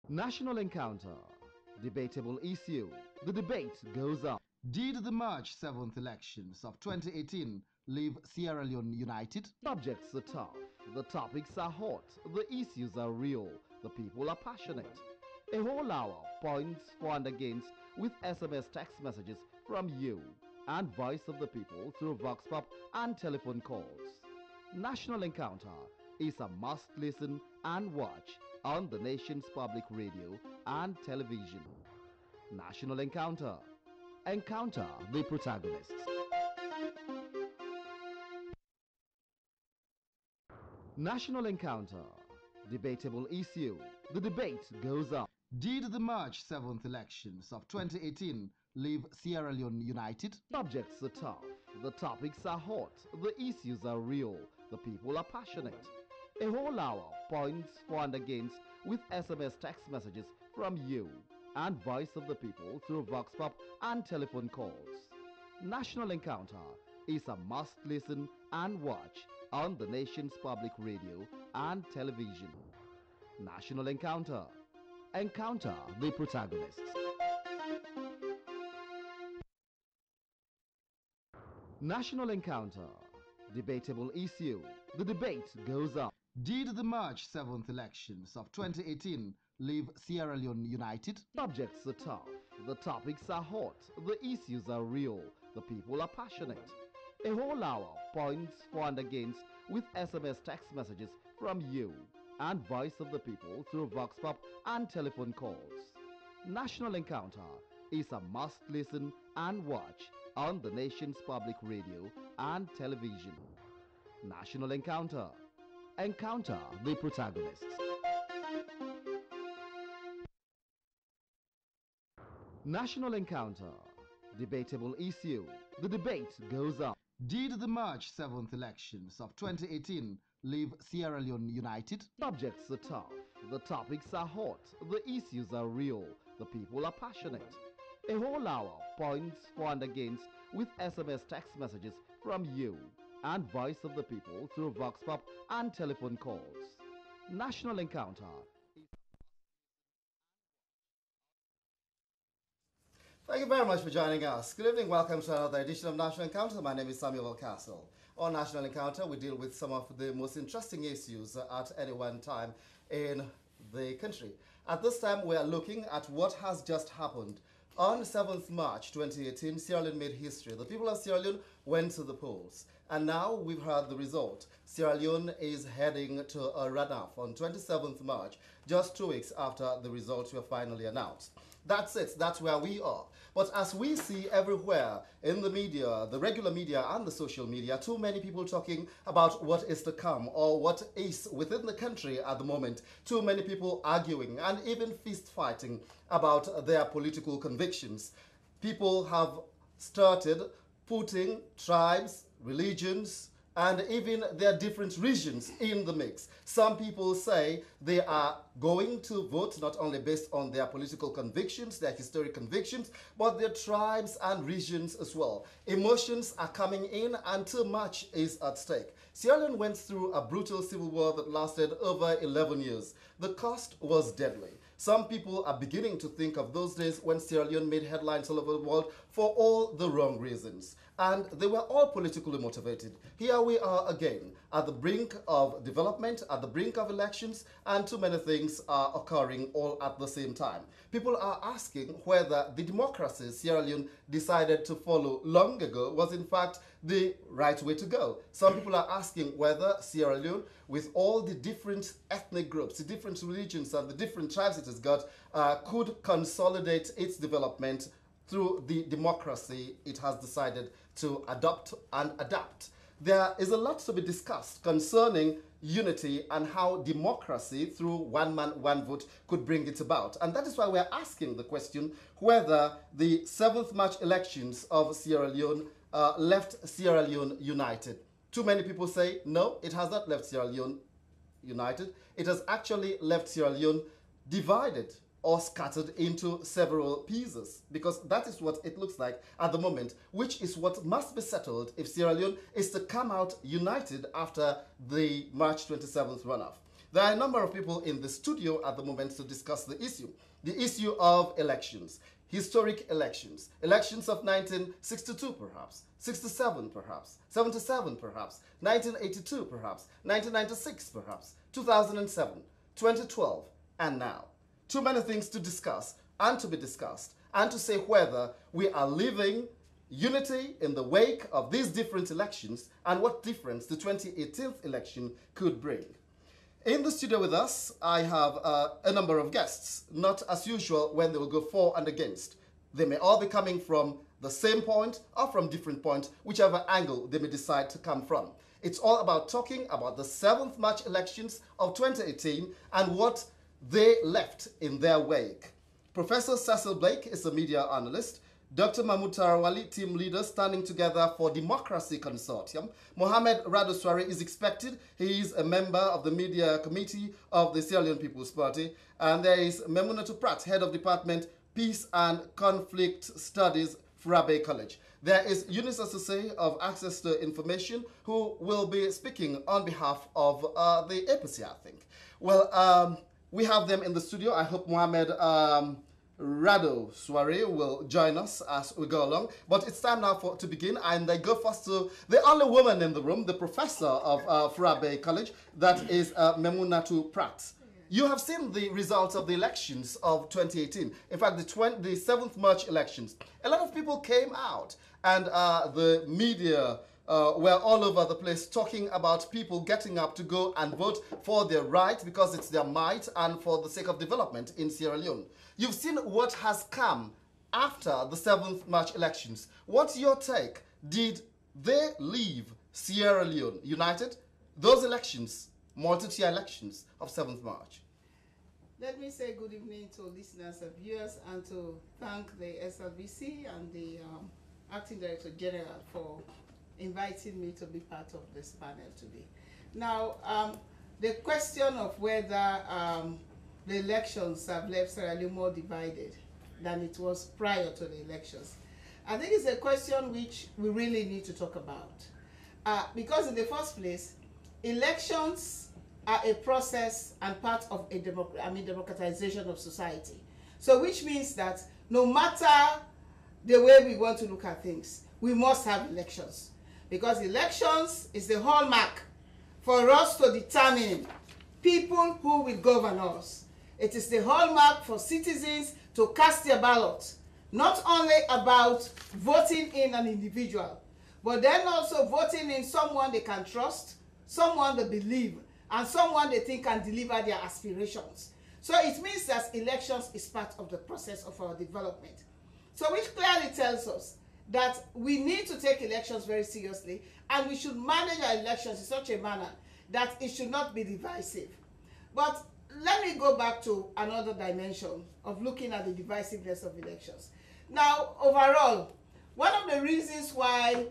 National encounter. Debatable issue. The debate goes on. Did the March 7th elections of 2018 leave Sierra Leone united? Subjects are tough. The topics are hot. The issues are real. The people are passionate. A whole hour points for and against with SMS text messages from you and voice of the people through Vox Pop and telephone calls. National Encounter is a must listen and watch on the nation's public radio and television. National Encounter. Encounter the protagonists. National Encounter. Debatable issue. The debate goes on. Did the March 7th elections of 2018 leave Sierra Leone united? Subjects are tough. The topics are hot. The issues are real. The people are passionate. A whole hour points for and against with SMS text messages from you and voice of the people through Vox Pop and telephone calls. National Encounter is a must listen and watch on the nation's public radio and television. National Encounter. Encounter the protagonists. National Encounter. Debatable issue. The debate goes on. Did the March 7th elections of 2018 leave Sierra Leone united? Subjects are tough. The topics are hot. The issues are real. The people are passionate. A whole hour points for and against with SMS text messages from you and voice of the people through Vox Pop and telephone calls. National Encounter is a must listen and watch on the nation's public radio and television. National Encounter. Encounter the protagonists. National Encounter. Debatable issue. The debate goes on. Did the March 7th elections of 2018 leave Sierra Leone united? Subjects are tough. The topics are hot. The issues are real. The people are passionate. A whole hour points for and against with SMS text messages from you and voice of the people through Vox Pop and telephone calls. National Encounter. Thank you very much for joining us. Good evening, welcome to another edition of National Encounter. My name is Samuel Valcarcel. On National Encounter, we deal with some of the most interesting issues at any one time in the country. At this time, we are looking at what has just happened. On 7th March 2018, Sierra Leone made history. The people of Sierra Leone went to the polls. And now we've heard the result. Sierra Leone is heading to a runoff on 27th March, just 2 weeks after the results were finally announced. That's it. That's where we are. But as we see everywhere in the media, the regular media and the social media, too many people talking about what is to come or what is within the country at the moment. Too many people arguing and even fist fighting about their political convictions. People have started putting tribes, religions, and even their different regions in the mix. Some people say they are going to vote not only based on their political convictions, their historic convictions, but their tribes and regions as well. Emotions are coming in and too much is at stake. Sierra Leone went through a brutal civil war that lasted over 11 years. The cost was deadly. Some people are beginning to think of those days when Sierra Leone made headlines all over the world for all the wrong reasons. And they were all politically motivated. Here we are again, at the brink of development, at the brink of elections, and too many things are occurring all at the same time. People are asking whether the democracy Sierra Leone decided to follow long ago was in fact the right way to go. Some people are asking whether Sierra Leone, with all the different ethnic groups, the different religions and the different tribes it has got, could consolidate its development through the democracy it has decided to adopt and adapt. There is a lot to be discussed concerning unity and how democracy through one man, one vote could bring it about. And that is why we're asking the question whether the 7th March elections of Sierra Leone left Sierra Leone united. Too many people say, no, it has not left Sierra Leone united. It has actually left Sierra Leone divided or scattered into several pieces, because that is what it looks like at the moment, which is what must be settled if Sierra Leone is to come out united after the March 27th runoff. There are a number of people in the studio at the moment to discuss the issue of elections, historic elections, elections of 1962 perhaps, 67 perhaps, 77 perhaps, 1982 perhaps, 1996 perhaps, 2007, 2012, and now. Too many things to discuss and to be discussed, and to say whether we are living unity in the wake of these different elections and what difference the 2018 election could bring. In the studio with us, I have a number of guests, not as usual when they will go for and against. They may all be coming from the same point or from different points, whichever angle they may decide to come from. It's all about talking about the 7th March elections of 2018 and what they left in their wake. Professor Cecil Blake is a media analyst. Dr. Mahmoud Tarawali, team leader standing together for Democracy Consortium. Mohamed Radoswari is expected. He is a member of the media committee of the Sierra Leone People's Party. And there is Memunatu Pratt, head of Department Peace and Conflict Studies, Furabe College. There is Eunice Asuse of Access to Information, who will be speaking on behalf of the APC, I think. Well, we have them in the studio. I hope Mohamed Radoswari will join us as we go along. But it's time now to begin, and I go first to the only woman in the room, the professor of Furabe College, that is Memunatu Pratt. You have seen the results of the elections of 2018. In fact, the 7th March elections. A lot of people came out, and the media were all over the place talking about people getting up to go and vote for their right because it's their might and for the sake of development in Sierra Leone. You've seen what has come after the 7th March elections. What's your take? Did they leave Sierra Leone united? Those elections, multi-tier elections of 7th March. Let me say good evening to listeners and viewers, and to thank the SLBC and the Acting Director General for inviting me to be part of this panel today. Now, the question of whether the elections have left Sierra Leone more divided than it was prior to the elections, I think it's a question which we really need to talk about. Because in the first place, elections are a process and part of a democratization of society. So which means that no matter the way we want to look at things, we must have elections. Because elections is the hallmark for us to determine people who will govern us. It is the hallmark for citizens to cast their ballot, not only about voting in an individual, but then also voting in someone they can trust, someone they believe, and someone they think can deliver their aspirations. So it means that elections is part of the process of our development. So which clearly tells us that we need to take elections very seriously, and we should manage our elections in such a manner that it should not be divisive. But let me go back to another dimension of looking at the divisiveness of elections. Now, overall, one of the reasons why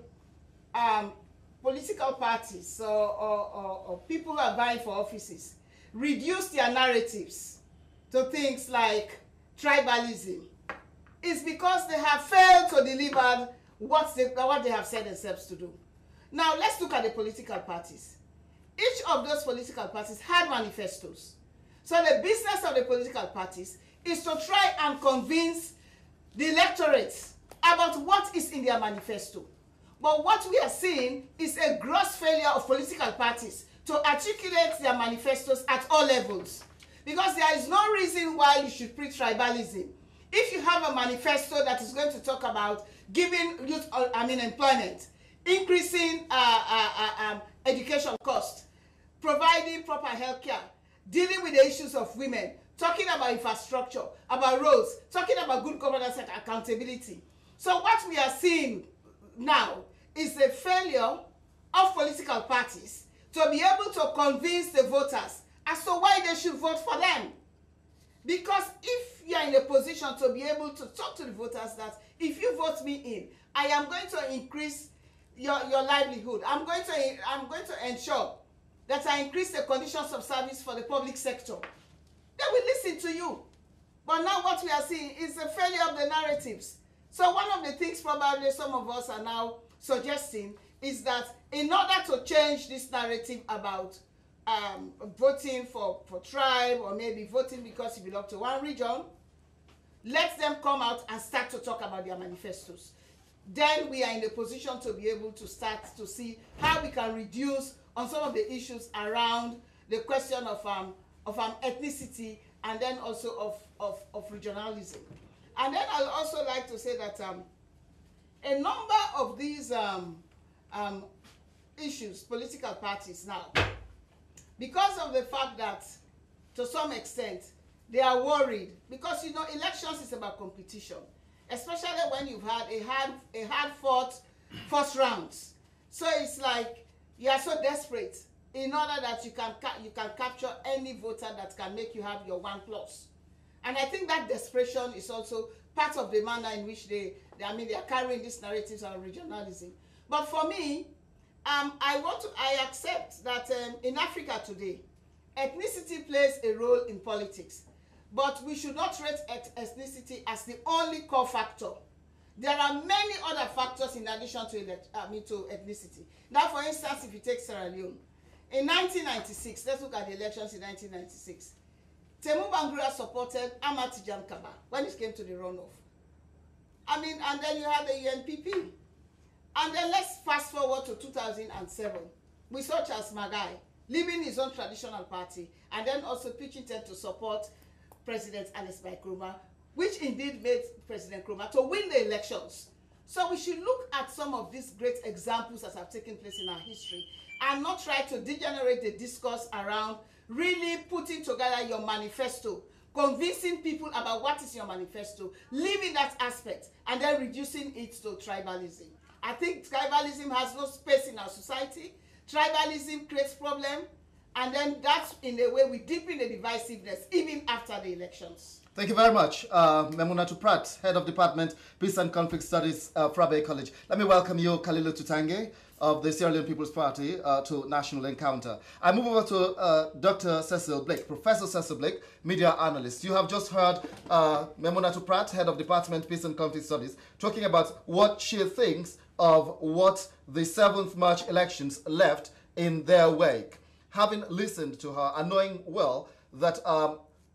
political parties or people who are vying for offices reduce their narratives to things like tribalism is because they have failed to deliver what they have said themselves to do. Now, let's look at the political parties. Each of those political parties had manifestos. So the business of the political parties is to try and convince the electorate about what is in their manifesto. But what we are seeing is a gross failure of political parties to articulate their manifestos at all levels. Because there is no reason why you should preach tribalism. If you have a manifesto that is going to talk about giving youth employment, increasing education cost, providing proper health care, dealing with the issues of women, talking about infrastructure, about roads, talking about good governance and accountability. So what we are seeing now is the failure of political parties to be able to convince the voters as to why they should vote for them. Because if you are in a position to be able to talk to the voters that if you vote me in, I am going to increase your livelihood. I'm going to ensure that I increase the conditions of service for the public sector. They will listen to you. But now what we are seeing is a failure of the narratives. So one of the things probably some of us are now suggesting is that in order to change this narrative about voting for tribe, or maybe voting because you belong to one region. Let them come out and start to talk about their manifestos. Then we are in a position to be able to start to see how we can reduce on some of the issues around the question of ethnicity, and then also of regionalism. And then I'd also like to say that a number of these issues, political parties now, because of the fact that to some extent they are worried, because you know elections is about competition, especially when you've had a hard fought first rounds. So it's like you are so desperate in order that you can capture any voter that can make you have your 1+. And I think that desperation is also part of the manner in which they are carrying these narratives on regionalism. But for me, I accept that in Africa today, ethnicity plays a role in politics, but we should not rate ethnicity as the only core factor. There are many other factors in addition to ethnicity. Now, for instance, if you take Sierra Leone, in 1996, let's look at the elections in 1996. Temu Bangura supported Amat Jam Kaba when it came to the runoff. And then you had the UNPP. And then let's fast forward to 2007. We saw Charles Magai leaving his own traditional party and then also pitching tent to support President Alex Nkrumah, which indeed made President Nkrumah to win the elections. So we should look at some of these great examples that have taken place in our history and not try to degenerate the discourse around really putting together your manifesto, convincing people about what is your manifesto, leaving that aspect, and then reducing it to tribalism. I think tribalism has no space in our society. Tribalism creates problem, and then that's in a way we deepen the divisiveness even after the elections. Thank you very much, Memunatu Pratt, Head of Department, Peace and Conflict Studies, Frabe College. Let me welcome you, Kalilu Tutange, of the Sierra Leone People's Party, to National Encounter. I move over to Dr. Cecil Blake, Professor Cecil Blake, Media Analyst. You have just heard Memunatu Pratt, Head of Department, Peace and Conflict Studies, talking about what she thinks of what the 7th March elections left in their wake. Having listened to her and knowing well that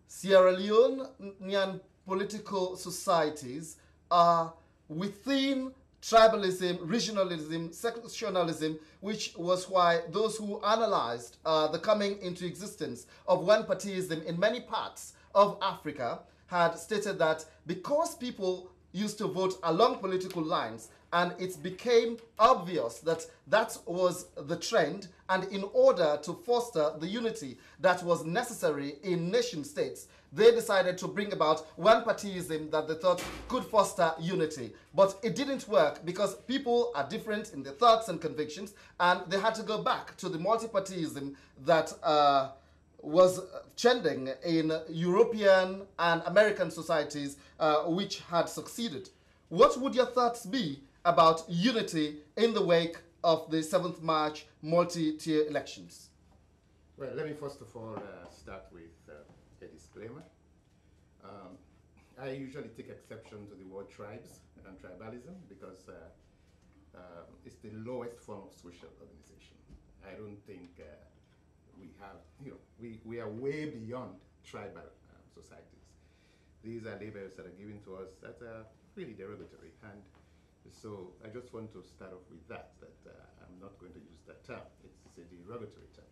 Sierra Leonean political societies are within tribalism, regionalism, sectionalism, which was why those who analyzed the coming into existence of one-partyism in many parts of Africa had stated that because people used to vote along political lines, and it became obvious that that was the trend, and in order to foster the unity that was necessary in nation states, they decided to bring about one-partyism that they thought could foster unity. But it didn't work because people are different in their thoughts and convictions, and they had to go back to the multi-partyism that was trending in European and American societies, which had succeeded. What would your thoughts be about unity in the wake of the 7th March multi-tier elections? Well, let me first of all start with a disclaimer. I usually take exception to the word tribes and tribalism because it's the lowest form of social organization. I don't think we have, we are way beyond tribal societies. These are labels that are given to us that are really derogatory, and so I just want to start off with that I'm not going to use that term. It's a derogatory term.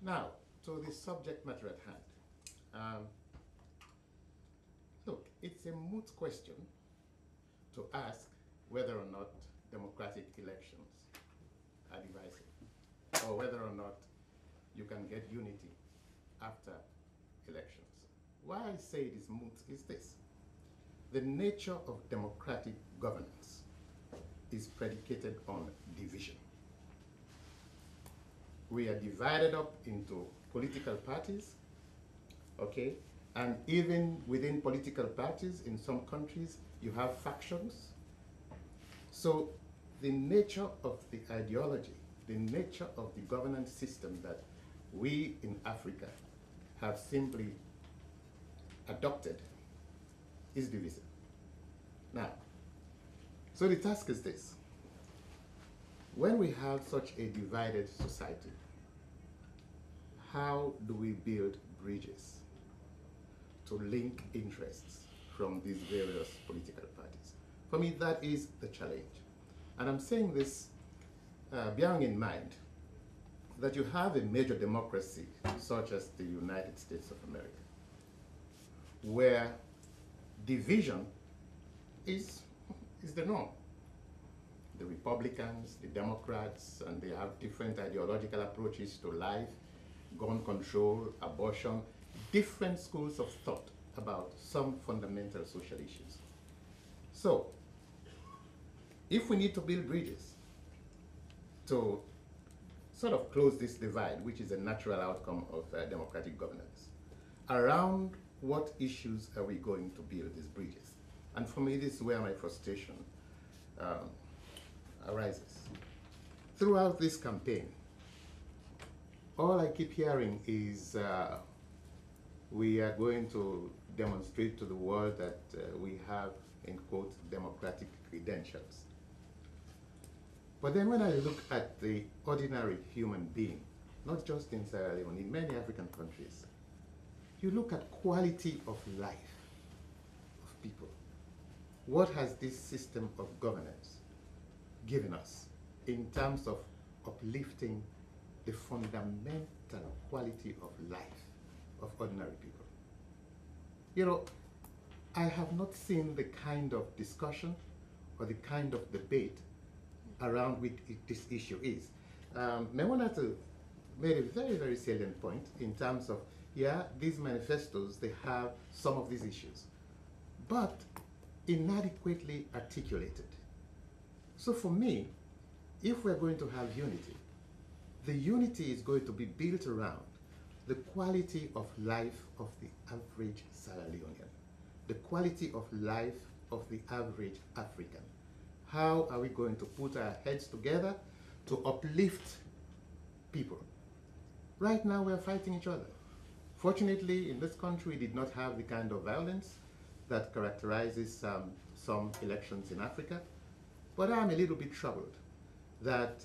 Now, to the subject matter at hand. Look, it's a moot question to ask whether or not democratic elections are divisive, or whether or not you can get unity after elections. Why I say it is moot is this. The nature of democratic governance is predicated on division. We are divided up into political parties, okay? And even within political parties, in some countries, you have factions. So the nature of the ideology, the nature of the governance system that we in Africa have simply adopted is divisive. Now, so the task is this. When we have such a divided society, how do we build bridges to link interests from these various political parties? For me, that is the challenge. And I'm saying this bearing in mind that you have a major democracy such as the United States of America, where division is the norm. The Republicans, the Democrats, and they have different ideological approaches to life, gun control, abortion, different schools of thought about some fundamental social issues. So, if we need to build bridges to sort of close this divide, which is a natural outcome of democratic governance, around what issues are we going to build these bridges? And for me, this is where my frustration arises. Throughout this campaign, all I keep hearing is we are going to demonstrate to the world that we have, in quote, democratic credentials. But then when I look at the ordinary human being, not just in Sierra Leone, in many African countries, you look at quality of life of people. What has this system of governance given us in terms of uplifting the fundamental quality of life of ordinary people? You know, I have not seen the kind of discussion or the kind of debate around which this issue is. Memonatu made a very, very salient point in terms of, yeah, these manifestos, they have some of these issues, but inadequately articulated. So for me, if we're going to have unity, the unity is going to be built around the quality of life of the average Sierra Leonean, the quality of life of the average African. How are we going to put our heads together to uplift people? Right now we're fighting each other. Fortunately, in this country, we did not have the kind of violence that characterizes some elections in Africa. But I'm a little bit troubled that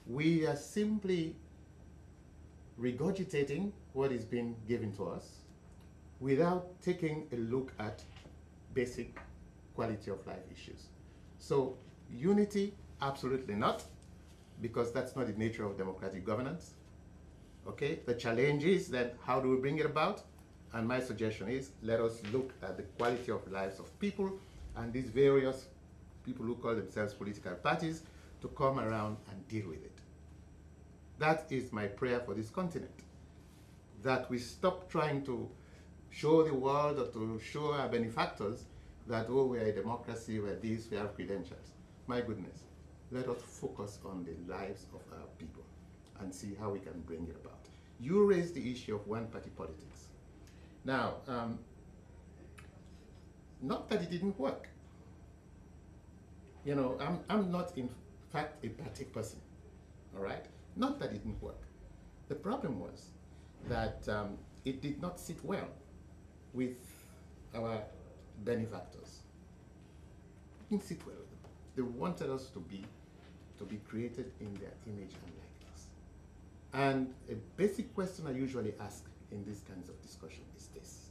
we are simply regurgitating what is being given to us without taking a look at basic quality of life issues. So unity, absolutely not, because that's not the nature of democratic governance. Okay, the challenge is that how do we bring it about? And my suggestion is, let us look at the quality of lives of people and these various people who call themselves political parties to come around and deal with it. That is my prayer for this continent, that we stop trying to show the world or to show our benefactors that, oh, we're a democracy, we're this, we have credentials. My goodness, let us focus on the lives of our people and see how we can bring it about. You raised the issue of one-party politics. Now, not that it didn't work. You know, I'm not, in fact, a party person, all right? Not that it didn't work. The problem was that it did not sit well with our benefactors. It didn't sit well with them. They wanted us to be created in their image and likeness. And a basic question I usually ask in these kinds of discussion is this.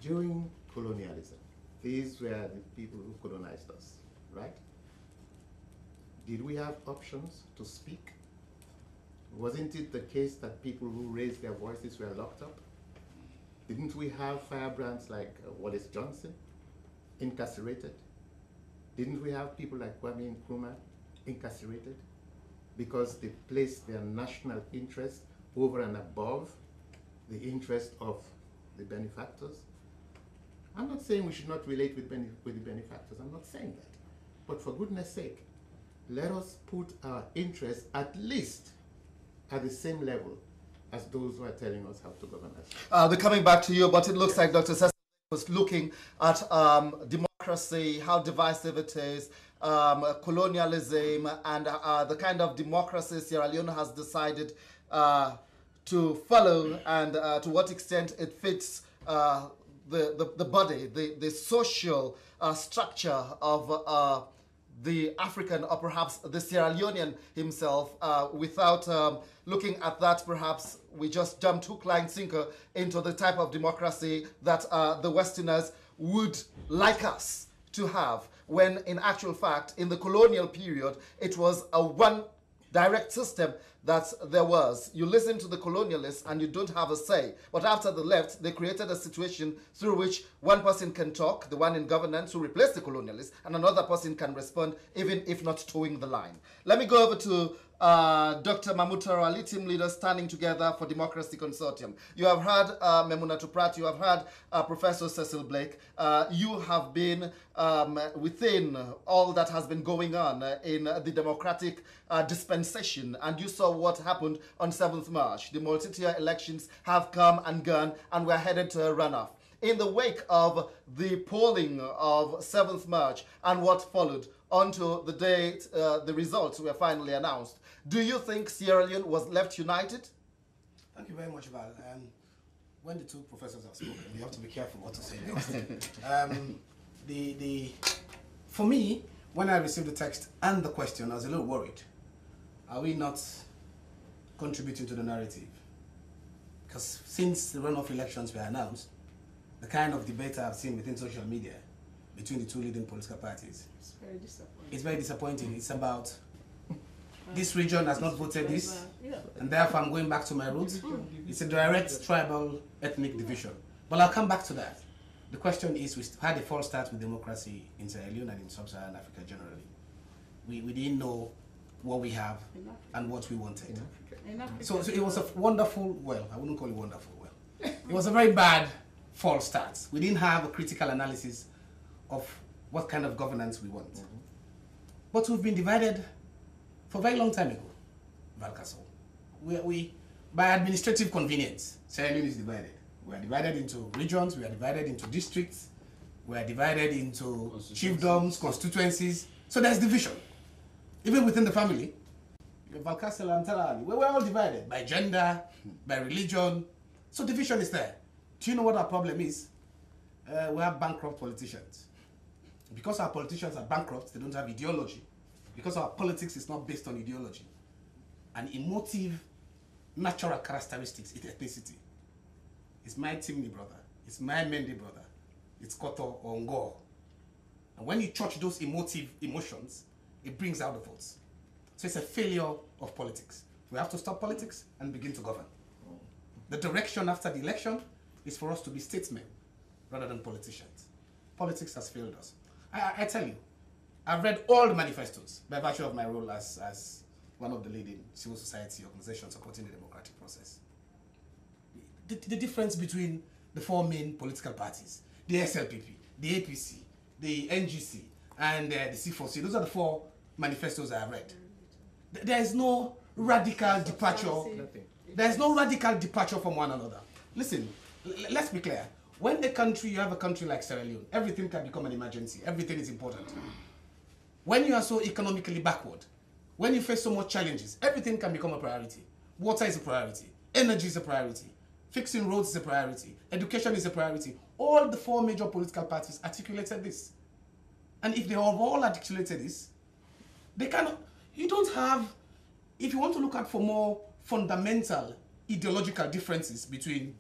During colonialism, these were the people who colonized us, right? Did we have options to speak? Wasn't it the case that people who raised their voices were locked up? Didn't we have firebrands like Wallace Johnson incarcerated? Didn't we have people like Kwame Nkrumah incarcerated because they placed their national interest over and above the interest of the benefactors? I'm not saying we should not relate with the benefactors. I'm not saying that. But for goodness sake, let us put our interests at least at the same level as those who are telling us how to govern us. We're coming back to you, but it looks like Dr. Cecil was looking at democracy, how divisive it is, colonialism, and the kind of democracy Sierra Leone has decided to follow, and to what extent it fits the body, the social structure of the African or perhaps the Sierra Leonean himself without looking at that. Perhaps we just jumped hook, line, sinker into the type of democracy that the Westerners would like us to have, when in actual fact, in the colonial period, it was a one direct system that there was. You listen to the colonialists and you don't have a say. But after the left, they created a situation through which one person can talk, the one in governance who replaced the colonialists, and another person can respond, even if not towing the line. Let me go over to Dr. Mahmoud Taro, team leader standing together for Democracy Consortium. You have heard Memuna Tuprat, you have heard Professor Cecil Blake. You have been within all that has been going on in the democratic dispensation, and you saw what happened on 7th March. The multi-tier elections have come and gone, and we're headed to a runoff. In the wake of the polling of 7th March and what followed, onto the date the results were finally announced, do you think Sierra Leone was left united? Thank you very much, Val. When the two professors have spoken, you have to be careful what to say next. For me, when I received the text and the question, I was a little worried. Are we not contributing to the narrative? Because since the runoff elections were announced, the kind of debate I've seen within social media between the two leading political parties, It's very disappointing. it's very disappointing. It's about this region has not voted this, and therefore I'm going back to my roots. It's a direct tribal ethnic division. But I'll come back to that. The question is, we had a false start with democracy in Sierra Leone and in sub-Saharan Africa generally. We didn't know what we have and what we wanted. So it was a wonderful, well, I wouldn't call it wonderful, well. It was a very bad false start. We didn't have a critical analysis of what kind of governance we want. But we've been divided for a very long time ago, Valcarcel. By administrative convenience, Sierra Leone is divided. We are divided into regions, we are divided into districts, we are divided into chiefdoms, constituencies. So there's division. Even within the family, Valcarcel and Talali, we're all divided by gender, by religion. So division is there. Do you know what our problem is? We have bankrupt politicians. Because our politicians are bankrupt, they don't have ideology. Because our politics is not based on ideology. An emotive, natural characteristics is ethnicity. It's my Timni brother. It's my Mende brother. It's Koto or Ngo. And when you touch those emotive emotions, it brings out the votes. So it's a failure of politics. We have to stop politics and begin to govern. The direction after the election is for us to be statesmen rather than politicians. Politics has failed us. I tell you, I've read all the manifestos by virtue of my role as one of the leading civil society organizations supporting the democratic process. The difference between the four main political parties, the SLPP, the APC, the NGC, and the C4C, those are the four manifestos I have read. There is no radical departure. There is no radical departure from one another. Listen, let's be clear. When you have a country like Sierra Leone, everything can become an emergency. Everything is important. When you are so economically backward, when you face so much challenges, everything can become a priority. Water is a priority. Energy is a priority. Fixing roads is a priority. Education is a priority. All the four major political parties articulated this. And if they have all articulated this, they cannot, you don't have, if you want to look at for more fundamental ideological differences between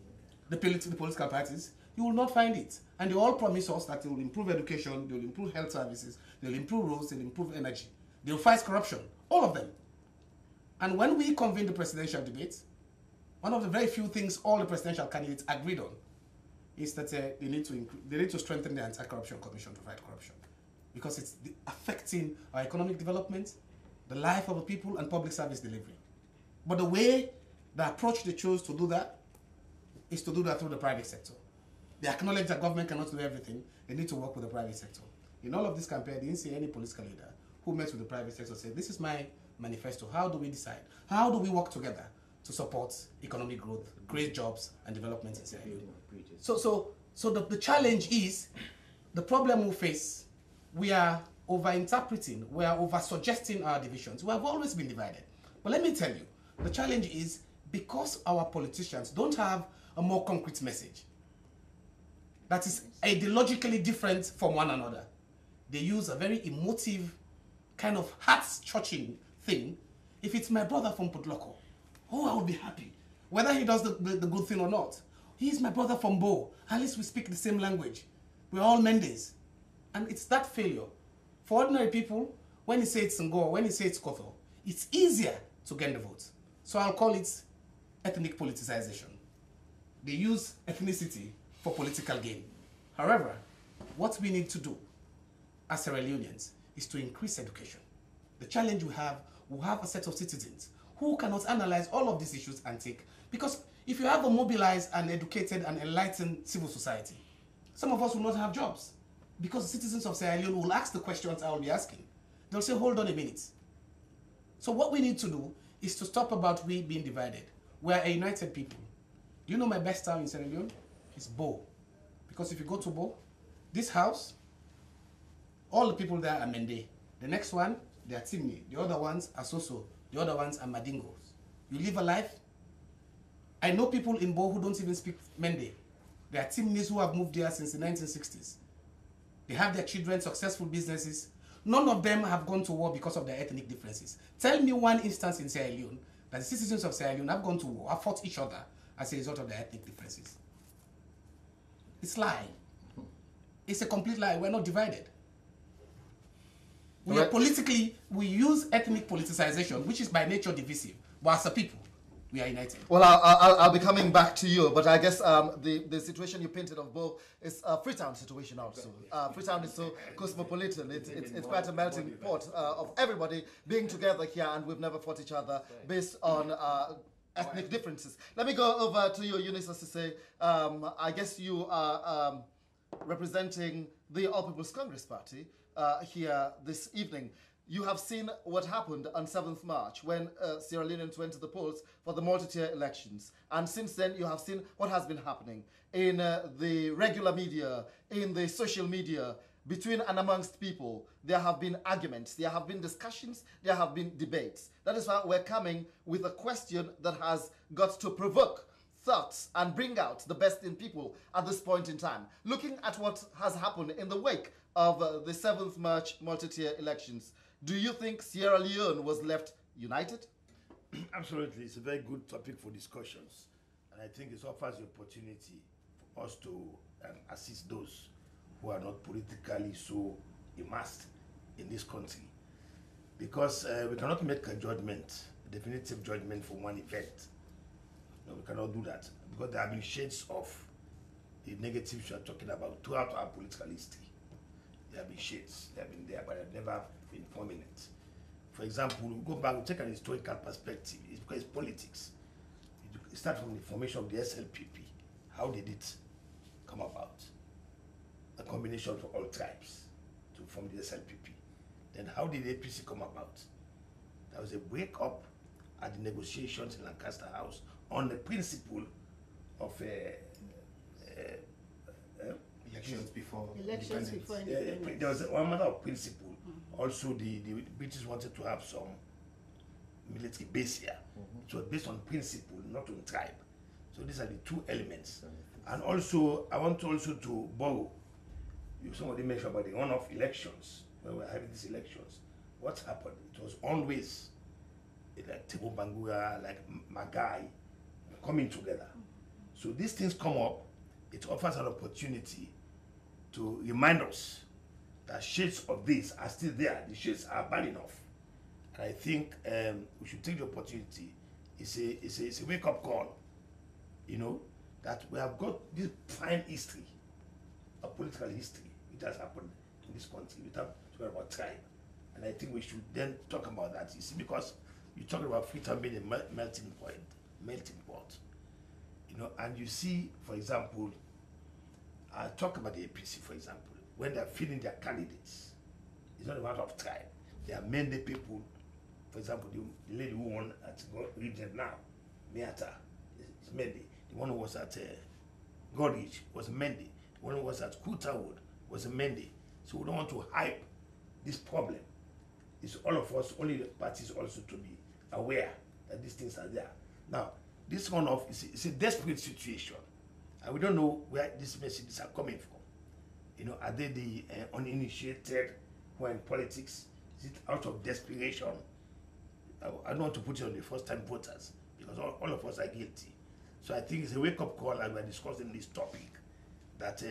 the political parties, you will not find it. And they all promise us that they will improve education, they will improve health services, they will improve roads, they will improve energy. They will fight corruption, all of them. And when we convened the presidential debate, one of the very few things all the presidential candidates agreed on is that they need to strengthen the Anti-Corruption Commission to fight corruption, because it's affecting our economic development, the life of the people, and public service delivery. But the approach they chose to do that is to do that through the private sector. They acknowledge that government cannot do everything. They need to work with the private sector. In all of this campaign, I didn't see any political leader who met with the private sector say, this is my manifesto. How do we decide? How do we work together to support economic growth, create jobs, and development in Sierra Leone? So the challenge is, the problem we face, we are over-interpreting, we are over-suggesting our divisions. We have always been divided. But let me tell you, the challenge is, because our politicians don't have a more concrete message that is ideologically different from one another, they use a very emotive kind of heart-touching thing, if it's my brother from Putloko, oh, I would be happy. Whether he does the good thing or not. He's my brother from Bo. At least we speak the same language. We're all Mendes. And it's that failure. For ordinary people, when you say it's Ngo, when you say it's Kotho, it's easier to get the vote. So I'll call it ethnic politicization. They use ethnicity for political gain. However, what we need to do as Sierra Leoneans is to increase education. The challenge we have a set of citizens who cannot analyze all of these issues and take, because if you have a mobilized and educated and enlightened civil society, some of us will not have jobs, because the citizens of Sierra Leone will ask the questions I will be asking. They'll say, hold on a minute. So what we need to do is to stop about we being divided. We're a united people. Do you know my best town in Sierra Leone? It's Bo. Because if you go to Bo, this house, all the people there are Mende. The next one, they are Timni. The other ones are Soso. The other ones are Madingos. You live a life. I know people in Bo who don't even speak Mende. There are Timnis who have moved there since the 1960s. They have their children, successful businesses. None of them have gone to war because of their ethnic differences. Tell me one instance in Sierra Leone that the citizens of Sierra Leone have gone to war, have fought each other as a result of their ethnic differences. It's a lie. It's a complete lie. We're not divided. We are politically, we use ethnic politicization, which is by nature divisive. But as a people, we are united. Well, I'll be coming back to you, but I guess the situation you painted of Bo is a Freetown situation also. Freetown is so cosmopolitan. It's quite a melting pot of everybody being together here, and we've never fought each other based on ethnic differences. Let me go over to you, Eunice Asise. I guess you are representing the All People's Congress Party here this evening. You have seen what happened on 7th March when Sierra Leoneans went to the polls for the multi-tier elections. And since then, you have seen what has been happening in the regular media, in the social media, between and amongst people. There have been arguments, there have been discussions, there have been debates. That is why we're coming with a question that has got to provoke thoughts and bring out the best in people at this point in time. Looking at what has happened in the wake of the 7th March multi-tier elections, do you think Sierra Leone was left united? Absolutely. It's a very good topic for discussions. And I think it offers the opportunity for us to assist those who are not politically so immersed in this country. Because we cannot make a judgment, a definitive judgment for one event. No, we cannot do that. Because there have been shades of the negatives you are talking about throughout our political history. There have been shades, they have been there, but they've never been prominent. For example, we go back, we take an historical perspective. It's because it's politics. It starts from the formation of the SLPP. How did it come about? A combination of all tribes to form the SLPP. Then how did the APC come about? There was a break-up at the negotiations in Lancaster House on the principle of Elections before independence. there was one matter of principle. Also, the British wanted to have some military base here. So based on principle, not on tribe. So these are the two elements. And also, I want to borrow. Somebody mentioned about the runoff elections. When we were having these elections, what happened? It was always like Tebo Bangura, like Magai, coming together. So these things come up. It offers an opportunity to remind us that shades of this are still there. The shades are bad enough. And I think we should take the opportunity. It's a wake-up call, you know, that we have got this fine history, a political history. It has happened in this country. We talk about tribe. And I think we should then talk about that. You see, because you talk about Freetown being a melting pot. You know, and you see, for example, I talk about the APC, for example, when they're filling their candidates, it's not a matter of tribe. There are many people, for example, the lady who won at region now, Miata, is Mendy. The one who was at Goldridge was Mendy. The one who was at Kutawood was Mendy. So we don't want to hype this problem. It's all of us, only the parties also to be aware that these things are there. Now, this one-off is a desperate situation. And we don't know where these messages are coming from. You know, are they the uninitiated who are in politics? Is it out of desperation? I don't want to put it on the first-time voters because all of us are guilty. So I think it's a wake-up call as we're discussing this topic that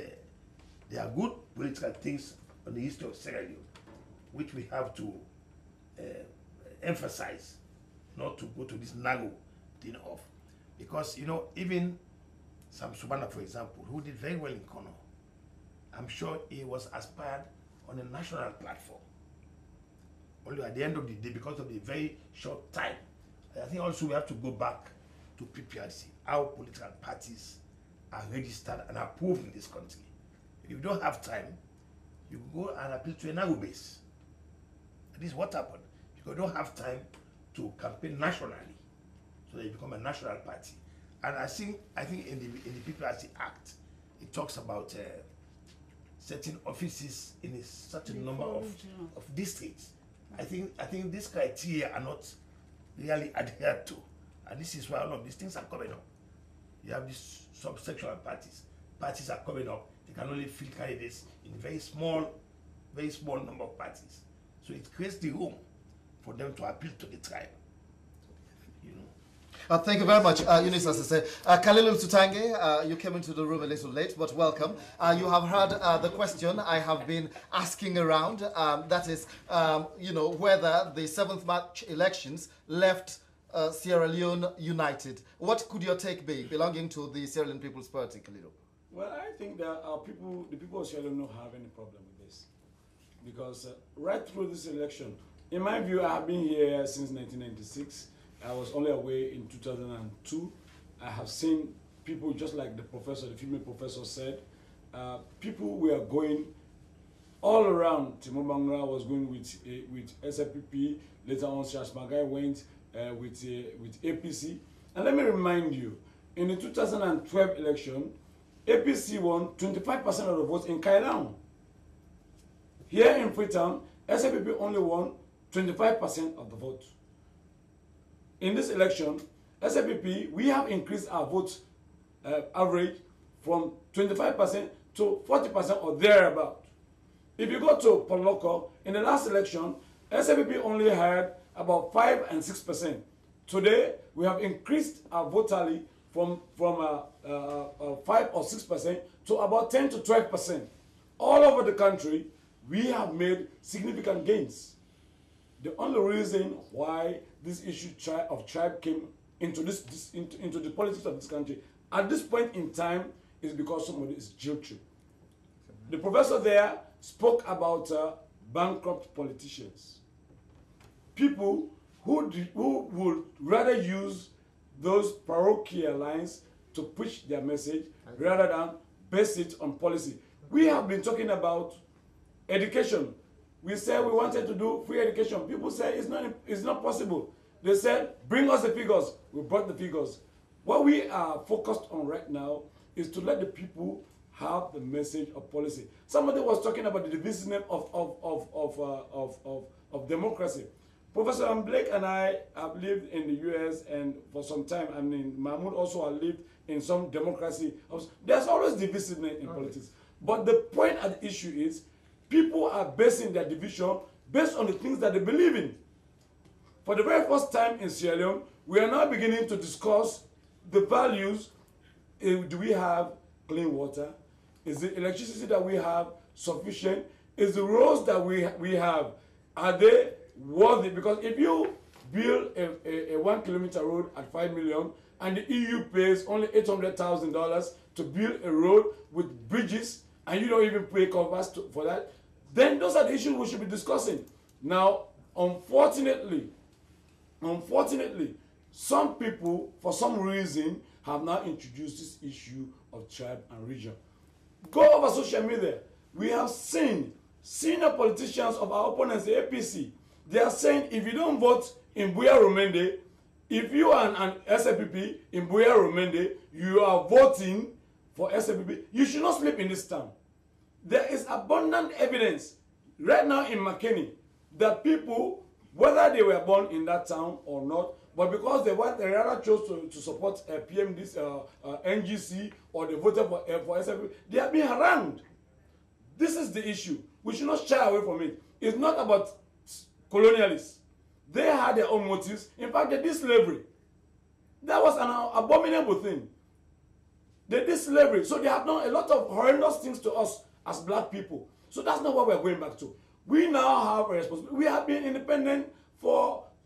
there are good political things on the history of Sierra Leone which we have to emphasize, not to go to this narrow thing of, because even Sam Subana, for example, who did very well in Kono, I'm sure he was aspired on a national platform. Only at the end of the day, because of the very short time, I think also we have to go back to PPRC, how political parties are registered and approved in this country. If you don't have time, you go and appeal to a narrow base. This is what happened. Because you don't have time to campaign nationally, so that you become a national party. And I think in the PPRC Act, it talks about certain offices in a certain number of districts. I think these criteria are not really adhered to, and this is why all of these things are coming up. You have these subsectional parties. Parties are coming up. They can only field candidates in very small number of parties. So it creates the room for them to appeal to the tribe. Thank you very much, Eunice Asese. Khalilul Tutange, you came into the room a little late, but welcome. You have heard the question I have been asking around. That is, whether the 7th March elections left Sierra Leone united. What could your take be, belonging to the Sierra Leone People's Party, Khalilul? Well, I think that the people of Sierra Leone don't have any problem with this. Because right through this election, in my view, I have been here since 1996. I was only away in 2002. I have seen people, just like the female professor said, people were going all around. Timo Bangra was going with SFPP. Later on, Shash Magai went with APC. And let me remind you, in the 2012 election, APC won 25% of the votes in Kailang. Here in Freetown, SFPP only won 25% of the vote. In this election, SFPP, we have increased our vote average from 25% to 40% or thereabout. If you go to Poloko, in the last election, SFPP only had about 5 and 6%. Today, we have increased our vote tally from 5 or 6% to about 10 to 12%. All over the country, we have made significant gains. The only reason why this issue of tribe came into into the politics of this country at this point in time is because somebody is guilty. The professor there spoke about bankrupt politicians, people who would rather use those parochial lines to push their message rather than base it on policy. We have been talking about education. We said we wanted to do free education. People say it's not possible. They said, bring us the figures. We brought the figures. What we are focused on right now is to let the people have the message of policy. Somebody was talking about the divisiveness of democracy. Professor Blake and I have lived in the US and for some time. I mean, Mahmoud also has lived in some democracy. There's always divisiveness in politics. But the point at the issue is, people are basing their division based on the things that they believe in. For the very first time in Sierra Leone, we are now beginning to discuss the values. Do we have clean water? Is the electricity that we have sufficient? Is the roads that we have, are they worthy? Because if you build a 1 kilometer road at 5 million and the EU pays only $800,000 to build a road with bridges and you don't even pay covers for that, then those are the issues we should be discussing. Now, unfortunately, some people, for some reason, have now introduced this issue of tribe and region. Go over social media. We have seen senior politicians of our opponents, the APC. They are saying if you don't vote in Buya Rumende, if you are an SFPP in Buya Rumende, you are voting for SFPP, you should not sleep in this town. There is abundant evidence right now in McKinney that people, whether they were born in that town or not, but because they rather chose to support NGC or they voted for SFPP, they are being harangued. This is the issue. We should not shy away from it. It's not about colonialists. They had their own motives. In fact, they did slavery. That was an abominable thing. They did slavery. So they have done a lot of horrendous things to us as black people. So that's not what we're going back to. We now have a responsibility. We have been independent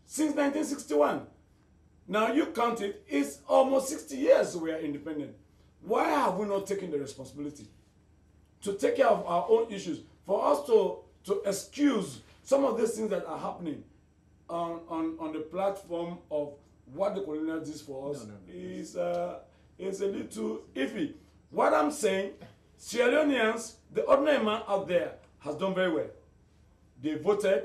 since 1961. Now you count it, it's almost 60 years we are independent. Why have we not taken the responsibility to take care of our own issues? For us to excuse some of these things that are happening on the platform of what the colonial did for us is a little iffy. What I'm saying, Sierra Leoneans, the ordinary man out there, has done very well. They voted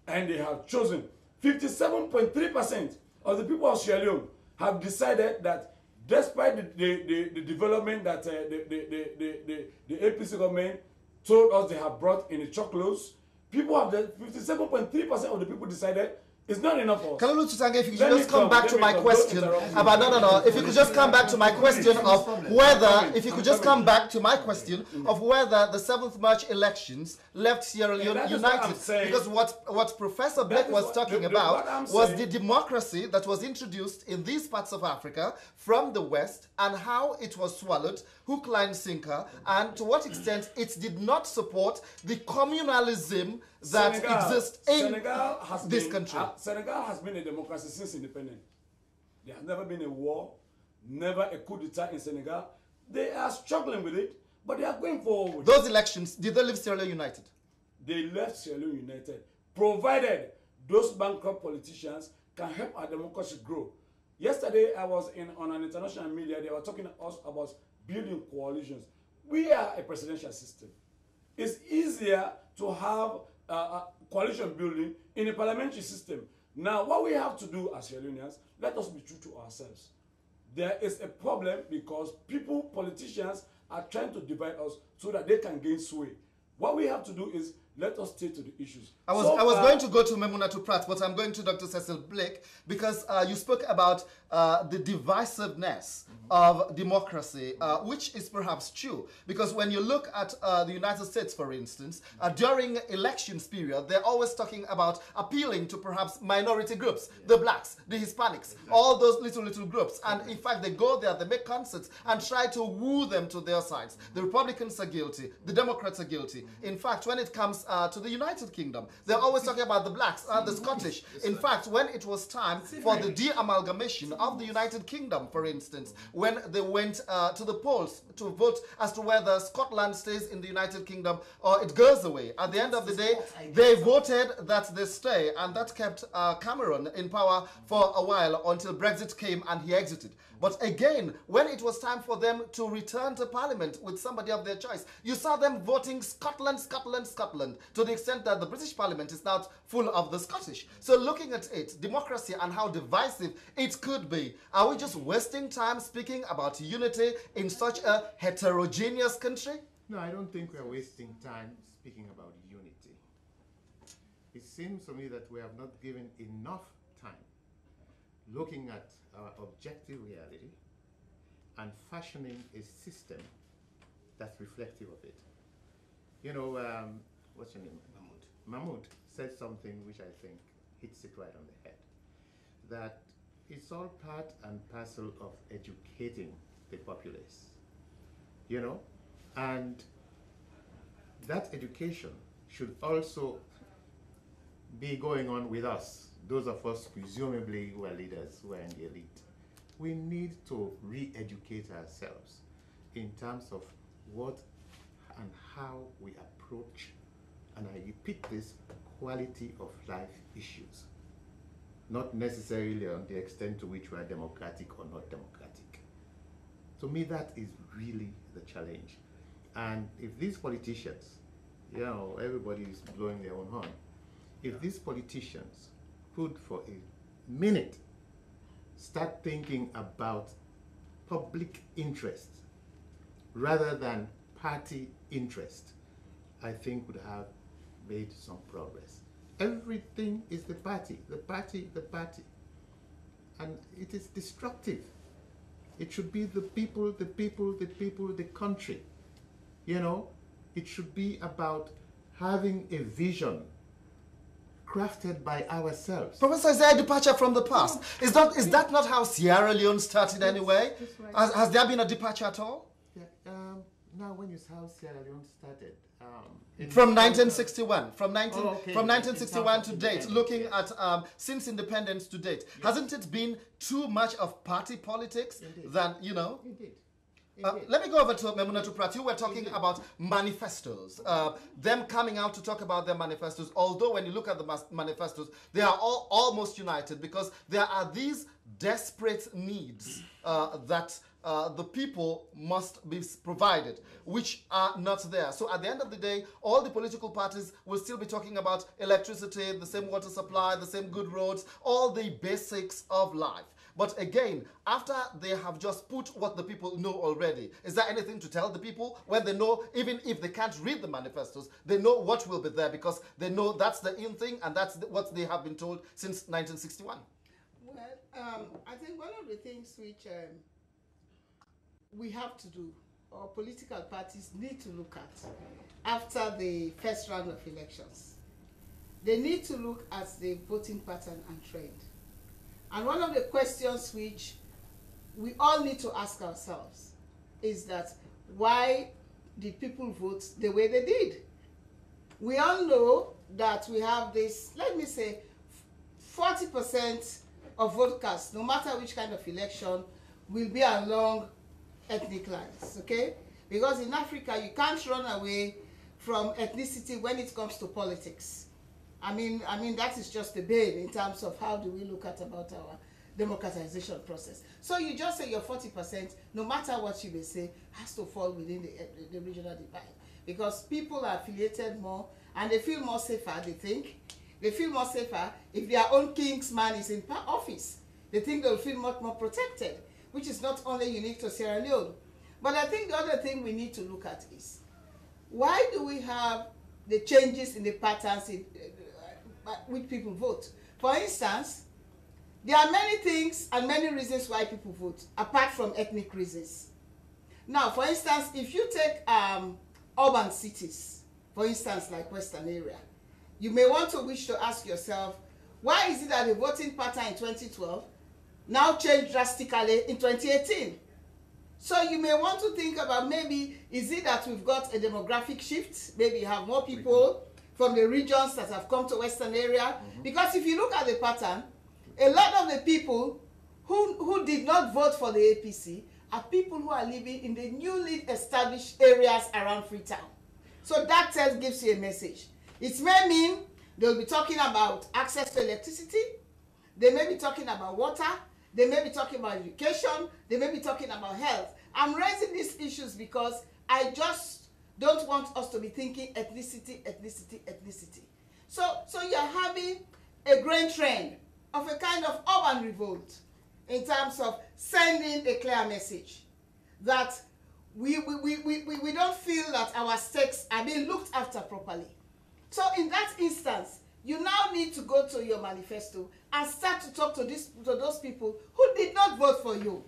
and they have chosen. 57.3% of the people of Sierra Leone have decided that despite the development that the APC government told us they have brought in the chocolates, people have 57.3% of the people decided it's not enough for us. Kalulu Tutange, if you could just come back to my question about if you could just come back to my question of whether, the 7th March elections left Sierra Leone united, because what Professor Beck was talking about was the democracy that was introduced in these parts of Africa from the West and how it was swallowed, hook, line, sinker, and to what extent it did not support the communalism that exists in this country. Senegal has been a democracy since independence. There has never been a war, never a coup d'etat in Senegal. They are struggling with it, but they are going forward. Those elections, did they leave Sierra Leone united? They left Sierra Leone united, provided those bankrupt politicians can help our democracy grow. Yesterday, I was on an international media. They were talking to us about building coalitions. We are a presidential system. It's easier to have coalition building in a parliamentary system. Now, what we have to do as Sierra Leoneans, let us be true to ourselves. There is a problem because politicians are trying to divide us so that they can gain sway. What we have to do is let us stay to the issues. I was going to go to Memunatu Pratt, but I'm going to Dr. Cecil Blake because you spoke about the divisiveness of democracy, which is perhaps true. Because when you look at the United States, for instance, during elections period, they're always talking about appealing to perhaps minority groups, the blacks, the Hispanics, all those little groups. And in fact, they go there, they make concerts and try to woo them to their sides. The Republicans are guilty, the Democrats are guilty. In fact, when it comes to the United Kingdom, they're always talking about the blacks and the Scottish. In fact, when it was time for the de-amalgamation of the United Kingdom, for instance, when they went to the polls to vote as to whether Scotland stays in the United Kingdom or it goes away, at the end of the day, they voted that they stay, and that kept Cameron in power for a while until Brexit came and he exited. But again, when it was time for them to return to Parliament with somebody of their choice, you saw them voting Scotland, Scotland, Scotland, to the extent that the British Parliament is now full of the Scottish. So looking at it, democracy and how divisive it could be, are we just wasting time speaking about unity in such a heterogeneous country? No, I don't think we are wasting time speaking about unity. It seems to me that we have not given enough time looking at our objective reality and fashioning a system that's reflective of it. You know, what's your name? Mahmoud said something which I think hits it right on the head. That it's all part and parcel of educating the populace. You know? And that education should also be going on with us, those of us presumably who are leaders, who are in the elite. We need to re-educate ourselves in terms of what and how we approach, and I repeat this, quality of life issues. Not necessarily on the extent to which we are democratic or not democratic. To me, that is really the challenge. And if these politicians, you know, everybody is blowing their own horn, if these politicians could for a minute start thinking about public interest rather than party interest, I think would have made some progress. Everything is the party, the party, the party. And it is destructive. It should be the people, the people, the people, the country. You know, it should be about having a vision, crafted by ourselves. Professor, is there a departure from the past? Is that not how Sierra Leone started anyway? That's right. Has there been a departure at all? Yeah, now, when you say how Sierra Leone started, From 1961, from 1961 to In terms of date, looking at since independence to date, hasn't it been too much of party politics? Indeed. Than, you know? Indeed. Let me go over to Memunatu Prat. You were talking about manifestos, them coming out to talk about their manifestos, although when you look at the manifestos, they are all almost united because there are these desperate needs that the people must be provided, which are not there. So at the end of the day, all the political parties will still be talking about electricity, the same water supply, the same good roads, all the basics of life. But again, after they have just put what the people know already, is there anything to tell the people when they know, even if they can't read the manifestos, they know what will be there because they know that's the in thing and that's what they have been told since 1961? Well, I think one of the things which we have to do, or political parties need to look at after the first round of elections, they need to look at the voting pattern and trend. And one of the questions which we all need to ask ourselves is that why did people vote the way they did? We all know that we have this, let me say, 40% of voters, no matter which kind of election, will be along ethnic lines, okay? Because in Africa, you can't run away from ethnicity when it comes to politics. I mean that is just the bane in terms of how do we look at about our democratization process. So you just say your 40%, no matter what you may say, has to fall within the regional divide. Because people are affiliated more and they feel more safer, they think. They feel more safer if their own king's man is in office. They think they'll feel much more protected, which is not only unique to Sierra Leone. But I think the other thing we need to look at is, why do we have the changes in the patterns in which people vote? For instance, there are many things and many reasons why people vote, apart from ethnic reasons. Now, for instance, if you take urban cities, for instance, like Western area, you may want to wish to ask yourself, why is it that the voting pattern in 2012 now changed drastically in 2018? So you may want to think about, maybe, is it that we've got a demographic shift? Maybe you have more people from the regions that have come to Western area. Because if you look at the pattern, a lot of the people who did not vote for the APC are people who are living in the newly established areas around Freetown. So that gives you a message. It may mean they'll be talking about access to electricity, they may be talking about water, they may be talking about education, they may be talking about health. I'm raising these issues because I just don't want us to be thinking ethnicity, ethnicity, ethnicity. So you're having a growing trend of a kind of urban revolt in terms of sending a clear message that we don't feel that our stakes are being looked after properly. So in that instance, you now need to go to your manifesto and start to talk to those people who did not vote for you.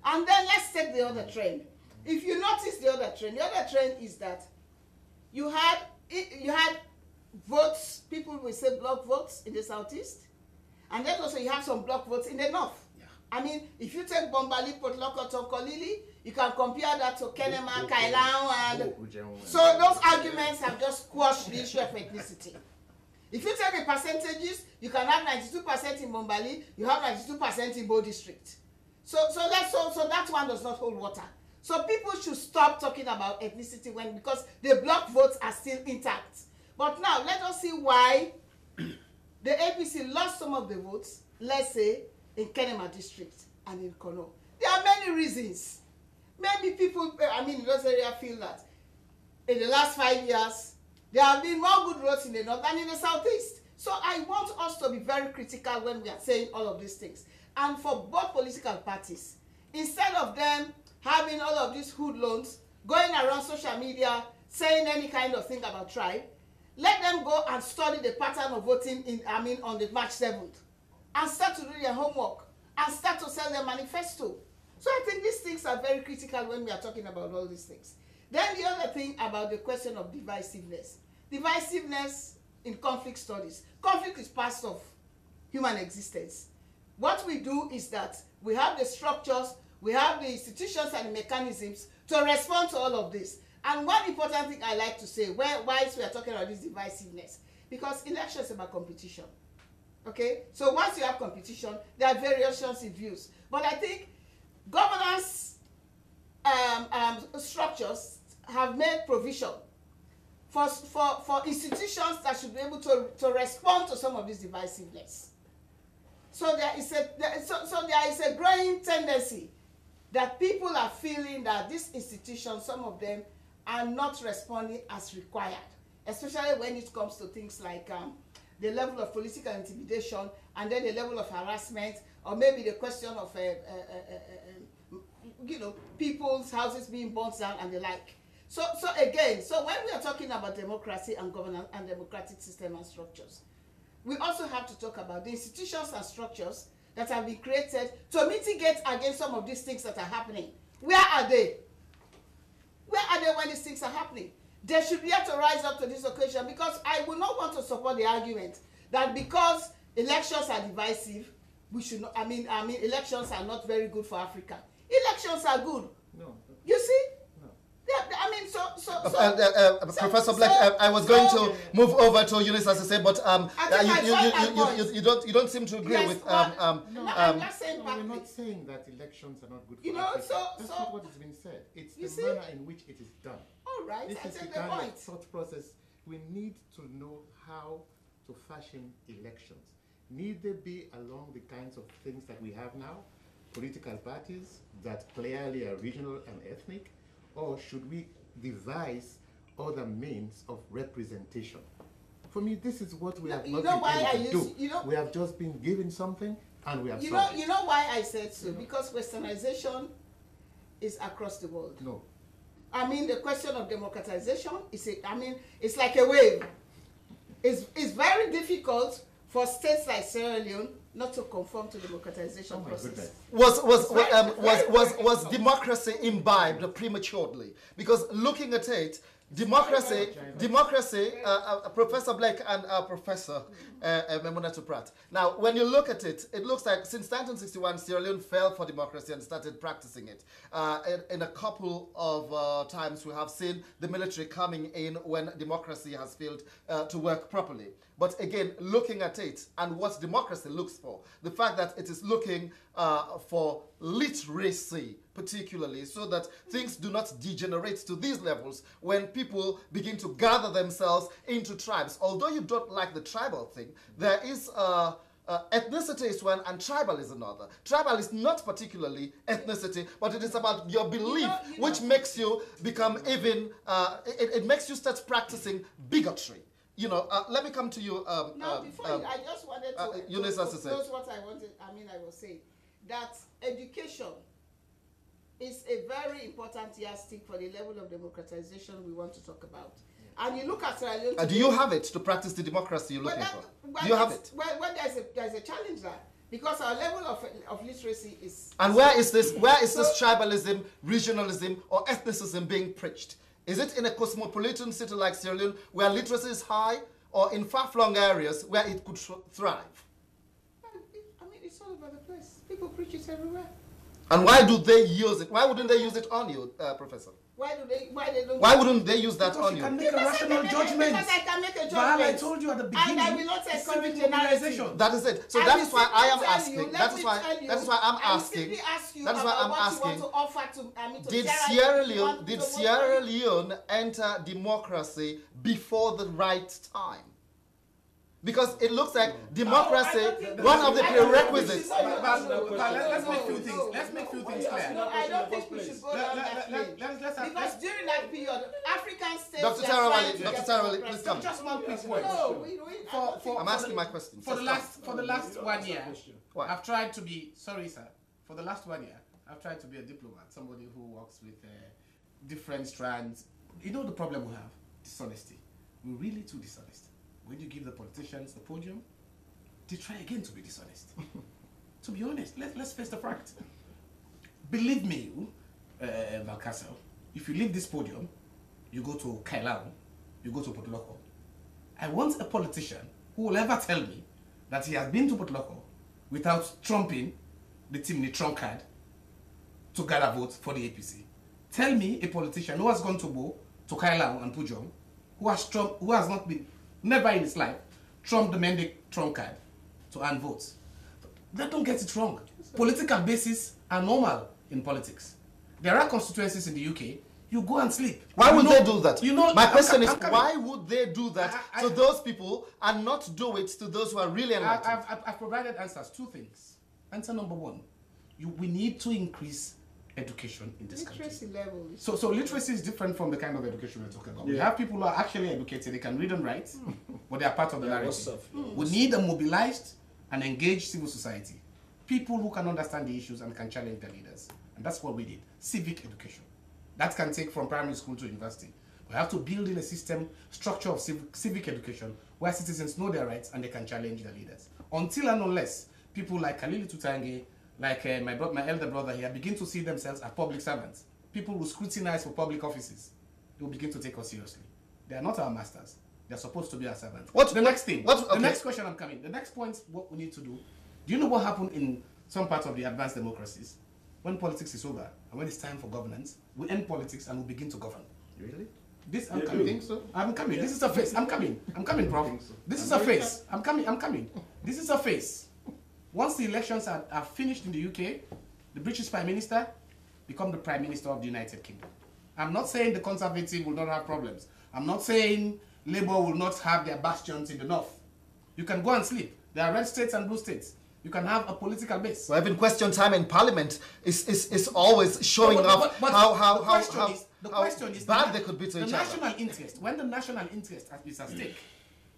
And then let's take the other trend. If you notice the other trend is that you had votes, people will say block votes in the southeast, and then also you have some block votes in the north. Yeah. I mean, if you take Bombali, Port Loko, Tokolili, you can compare that to Kenema, Kailan, and so those arguments have just squashed the issue of ethnicity. If you take the percentages, you can have 92% in Bombali, you have 92% in Bo district. So that one does not hold water. So people should stop talking about ethnicity because the block votes are still intact. But now let us see why the APC lost some of the votes, let's say, in Kenema district and in Kono. There are many reasons. Maybe people, in those areas feel that in the last 5 years, there have been more good roads in the north than in the southeast. So I want us to be very critical when we are saying all of these things. And for both political parties, instead of them having all of these hoodlums going around social media saying any kind of thing about tribe, let them go and study the pattern of voting on the March 7th and start to do their homework and start to sell their manifesto. So I think these things are very critical when we are talking about all these things. Then the other thing about the question of divisiveness. Divisiveness in conflict studies. Conflict is part of human existence. What we do is that we have the structures, we have the institutions and the mechanisms to respond to all of this. And one important thing I like to say, whilst we are talking about this divisiveness, because election is about competition. Okay? So once you have competition, there are variations in views. But I think governance structures have made provision for institutions that should be able to respond to some of this divisiveness. So there is a growing tendency that people are feeling that these institutions, some of them, are not responding as required, especially when it comes to things like the level of political intimidation, and then the level of harassment, or maybe the question of people's houses being burnt down and the like. So when we are talking about democracy and governance and democratic system and structures, we also have to talk about the institutions and structures that have been created to mitigate against some of these things that are happening. Where are they? Where are they when these things are happening? They should be able to rise up to this occasion, because I would not want to support the argument that because elections are divisive, we should not, elections are not very good for Africa. Elections are good. No. You see? Professor Black, I was going to move over to Eunice as I say, but you don't seem to agree with I'm not saying we're not saying that elections are not good for Africa. That's not what has been said. It's the manner in which it is done. All right, this I is the take the kind point. of thought process. We need to know how to fashion elections. Need they be along the kinds of things that we have now? Political parties that clearly are regional and ethnic? Or should we devise other means of representation? For me, this is what we have not been able to do. We have just been given something and we have solved it. You know why I said so? Because westernization is across the world. No. The question of democratization it's like a wave. It's very difficult for states like Sierra Leone not to conform to democratization process. Was democracy imbibed prematurely? Because looking at it, democracy, Professor Blake and Professor Memunatu Pratt. Now, when you look at it, it looks like since 1961, Sierra Leone fell for democracy and started practicing it. In a couple of times, we have seen the military coming in when democracy has failed to work properly. But again, looking at it and what democracy looks for, the fact that it is looking for literacy particularly, so that things do not degenerate to these levels when people begin to gather themselves into tribes. Although you don't like the tribal thing, there is ethnicity is one and tribal is another. Tribal is not particularly ethnicity, but it is about your belief, which makes you become even, it makes you start practicing bigotry. Let me come to you. I just wanted to close what I wanted. I was saying that education is a very important yardstick for the level of democratization we want to talk about. And you look at Sierra Leone. Do you have it to practice the democracy you're looking for? Do you have it? Well, there's a challenge there, because our level of literacy is. And where is this tribalism, regionalism, or ethnicism being preached? Is it in a cosmopolitan city like Sierra Leone where literacy is high, or in far-flung areas where it could thrive? It's all over the place. People preach it everywhere. And why do they use it? Why wouldn't they use it on you, Professor? Why wouldn't they use that on you? You can make a rational judgment. Because I can make a judgment. But I told you at the beginning. And I will not encourage generalization. That is it. So that is why I am asking. That is why I'm asking. That is why I'm asking. Did Sierra Leone enter democracy before the right time? Because it looks like democracy, one of the prerequisites. Let's make few things. Let's make few things clear. No, I don't think we should go down that lane. Because during that period, African states. Dr. Tarawali, please come. Just one quick point. I'm asking my question. For the last 1 year, I've tried to be. Sorry, sir. For the last 1 year, I've tried to be a diplomat, somebody who works with different strands. You know the problem we have? Dishonesty. We're really too dishonest. When you give the politicians the podium, they try again to be dishonest. To be honest, let's face the fact. Believe me, Valcarcel, if you leave this podium, you go to Kailan, you go to Potoloko, I want a politician who will ever tell me that he has been to Botloko without trumping the Timni trump card to gather votes for the APC. Tell me a politician who has gone to Bo, to Kailau and Pujong, who has not been, never in his life, trumped the mandate trump card to earn votes. They don't get it wrong. Political bases are normal in politics. There are constituencies in the UK, you go and sleep. Why would they do that? My question is, I'm coming. why would they do that to those people and not do it to those who are really enlightened? I've provided answers. Two things. Answer number one, we need to increase education in this Literacy country. level. So literacy is different from the kind of education we're talking about. Yeah. We have people who are actually educated, they can read and write, but they are part of the narrative. what's up? We need a mobilized and engaged civil society. People who can understand the issues and can challenge their leaders. And that's what we did. Civic education. That can take from primary school to university. We have to build in a system, structure of civic education where citizens know their rights and they can challenge their leaders. Until and unless people like Khalili Tutange, like my elder brother here, begin to see themselves as public servants, people who scrutinize for public offices, they will begin to take us seriously. They are not our masters. They are supposed to be our servants. The next question I'm coming. The next point, what we need to do. Do you know what happened in some parts of the advanced democracies? When politics is over and when it's time for governance, we end politics and we begin to govern. Really? I'm coming. Think so? I'm coming. This is a phase. I'm coming, Prof. This is a phase. I'm coming. This is a phase. Once the elections are finished in the UK, the British Prime Minister become the Prime Minister of the United Kingdom. I'm not saying the Conservative will not have problems. I'm not saying Labour will not have their bastions in the north. You can go and sleep. There are red states and blue states. You can have a political base. Well, even question time in Parliament is always showing up how bad they could be to each other. The national interest, when the national interest is at stake,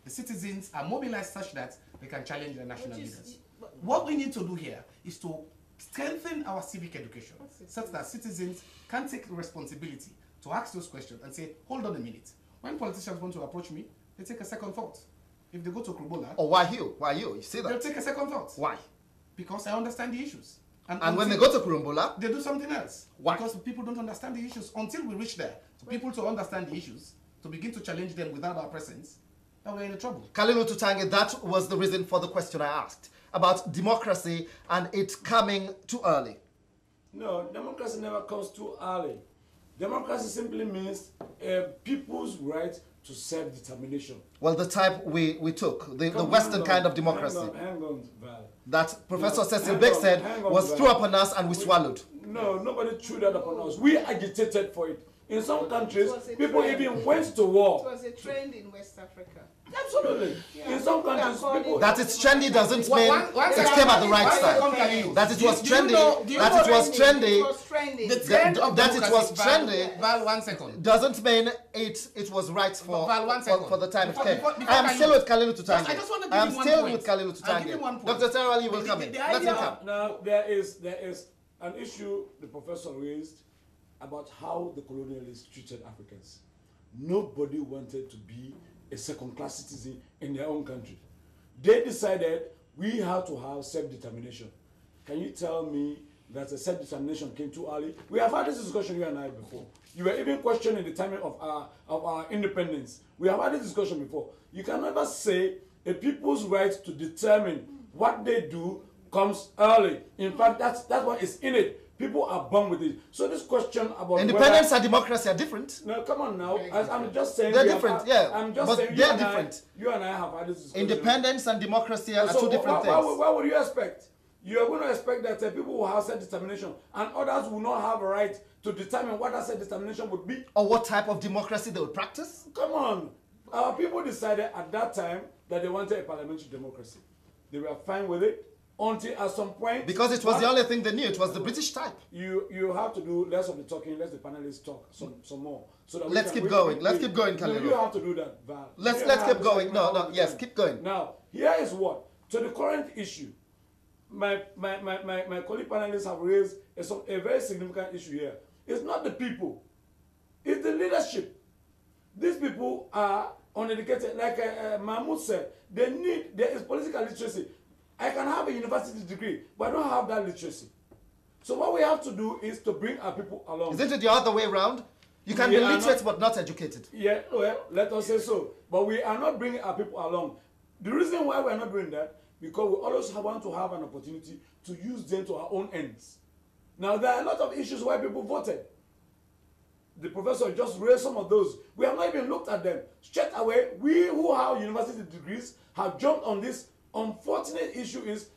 the citizens are mobilized such that they can challenge their national leaders. What we need to do here is to strengthen our civic education such that citizens can take responsibility to ask those questions and say, hold on a minute. When politicians want to approach me, they take a second thought. If they go to Krubola... Oh, why you? Why you? You see that? They'll take a second thought. Why? Because I understand the issues. And when they go to Kurumbola... They do something else. Why? Because people don't understand the issues. Until we reach there, for people to understand the issues, to begin to challenge them without our presence, then we're in trouble. Khalili Tutange, that was the reason for the question I asked about democracy and it coming too early. No, democracy never comes too early. Democracy simply means a people's right to self-determination. Well, the type we took, the Western kind of democracy. Hang on, Val. That Professor Cecil Beck said was threw upon us and we swallowed. No, nobody threw that upon us. We agitated for it. In some countries, people even went to war. It was a trend in West Africa. Absolutely. Yeah. In some countries, people... That it's trendy doesn't mean it came at the right time. That it was trendy, that it was trendy, The trend of that it was democracy, trendy Val, 1 second. doesn't mean it was right for Val, 1 second. for the time it came. Before I am still with Khalili Tutange. I just want to give I am you one still point. with Khalili I'll give you one Tutange. point. Dr. Terrell, will come in. Let him come. Now, there is an issue the professor raised about how the colonialists treated Africans. Nobody wanted to be a second-class citizen in their own country. They decided we have to have self-determination. Can you tell me that the self-determination came too early? We have had this discussion, you and I, before. You were even questioning the timing of our independence. We have had this discussion before. You can never say a people's right to determine what they do comes early. In fact, that's what is in it. People are born with it. So this question about Independence and democracy are different. No, come on now. I'm just saying They're different, yeah. I'm just But saying they're different. You and I have had this discussion. Independence and democracy are So two different things. What would you expect? You are going to expect that people will have self-determination and others will not have a right to determine what that self-determination would be? Or what type of democracy they will practice? Come on. Our people decided at that time that they wanted a parliamentary democracy. They were fine with it until at some point... Because it was the only thing they knew. It was the British type. You have to do less of the talking, let the panelists talk some more. So that Let's keep going. Let's keep going, Khalili. No, you have to do that, Val. Let's keep going. No, yes, keep going. Now, here is what. To the current issue, my colleague panelists have raised a very significant issue here. It's not the people. It's the leadership. These people are uneducated. Like Mahmoud said, there is political literacy. I can have a university degree, but I don't have that literacy. So what we have to do is to bring our people along. Isn't it the other way around? You can be literate but not educated. Yeah, well, let us say so. But we are not bringing our people along. The reason why we are not doing that, because we always want to have an opportunity to use them to our own ends. Now, there are a lot of issues why people voted. The professor just raised some of those. We have not even looked at them. Straight away, we who have university degrees have jumped on this. Unfortunate issue is,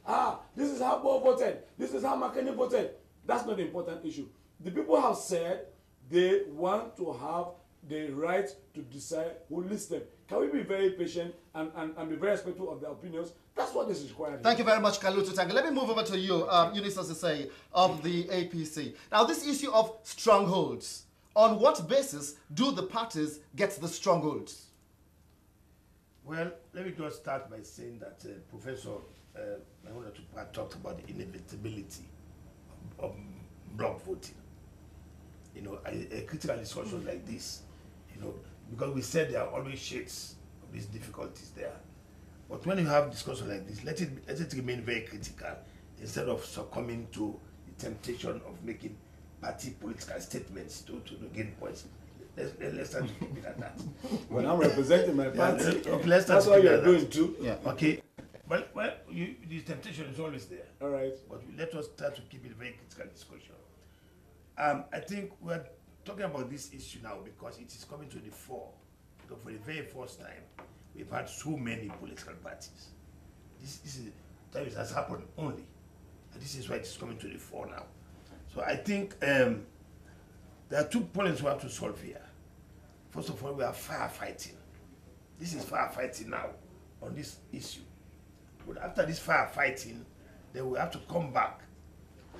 this is how Bo voted. This is how McKinney voted. That's not the important issue. The people have said they want to have the right to decide who lists them. Can we be very patient and be very respectful of their opinions? That's what this is required. Thank you very much, Kalu Tutanga. Let me move over to you, Eunice Osisei of the APC. Now, this issue of strongholds, on what basis do the parties get the strongholds? Well, let me just start by saying that Professor talked about the inevitability of block voting. You know, a critical discussion like this, you know, because we said there are always shades of these difficulties there. But when you have discussion like this, let it remain very critical instead of succumbing to the temptation of making party political statements to gain points. Let's start to keep it at that. When I'm representing my party, okay, let's start that's what you're doing too. Yeah. Okay. Well, the temptation is always there. All right. But let us try to keep it a very critical discussion. I think we're talking about this issue now because it is coming to the fore. Because for the very first time, we've had so many political parties. This is time it has happened only. And this is why it's coming to the fore now. So I think there are 2 problems we have to solve here. First of all, we are firefighting. This is firefighting now on this issue. But after this firefighting, then we have to come back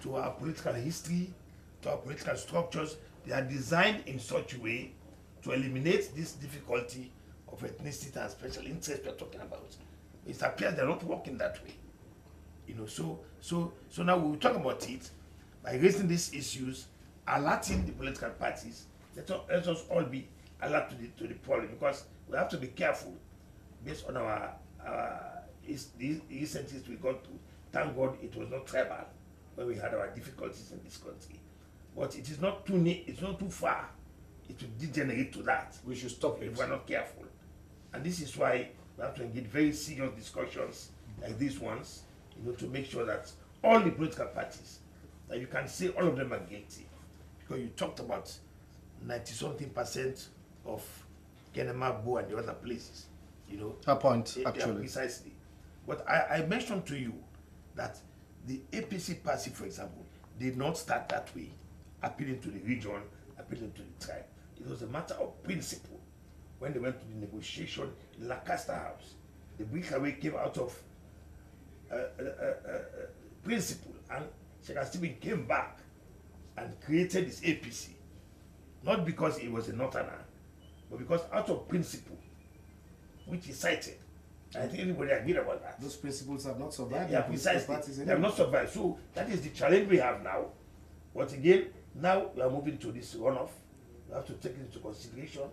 to our political history, to our political structures. They are designed in such a way to eliminate this difficulty of ethnicity and special interest we're talking about. It appears they're not working that way. You know, so now we will talk about it by raising these issues, alerting the political parties. Let us all be alert to the problem, because we have to be careful based on our the recent history we got to. Thank God it was not tribal when we had our difficulties in this country. But it is not it's not too far. It will degenerate to that. We should stop it if we're not careful. And this is why we have to engage very serious discussions like these ones, you know, to make sure that all the political parties, that you can say all of them are guilty. Because you talked about 90-something% of Kenema, Bo, and the other places, you know. Her point, Yeah, actually. precisely. But I mentioned to you that the APC party, for example, did not start that way, appealing to the region, appealing to the tribe. It was a matter of principle. When they went to the negotiation in Lancaster House, the Breakaway came out of principle, and Sheikh Stephen came back and created this APC, not because he was a northerner, but because out of principle, which he cited. I think everybody agreed about that. Those principles have not survived. Yeah, precisely. They have not survived. So that is the challenge we have now. But again, now we are moving to this runoff. We have to take it into consideration.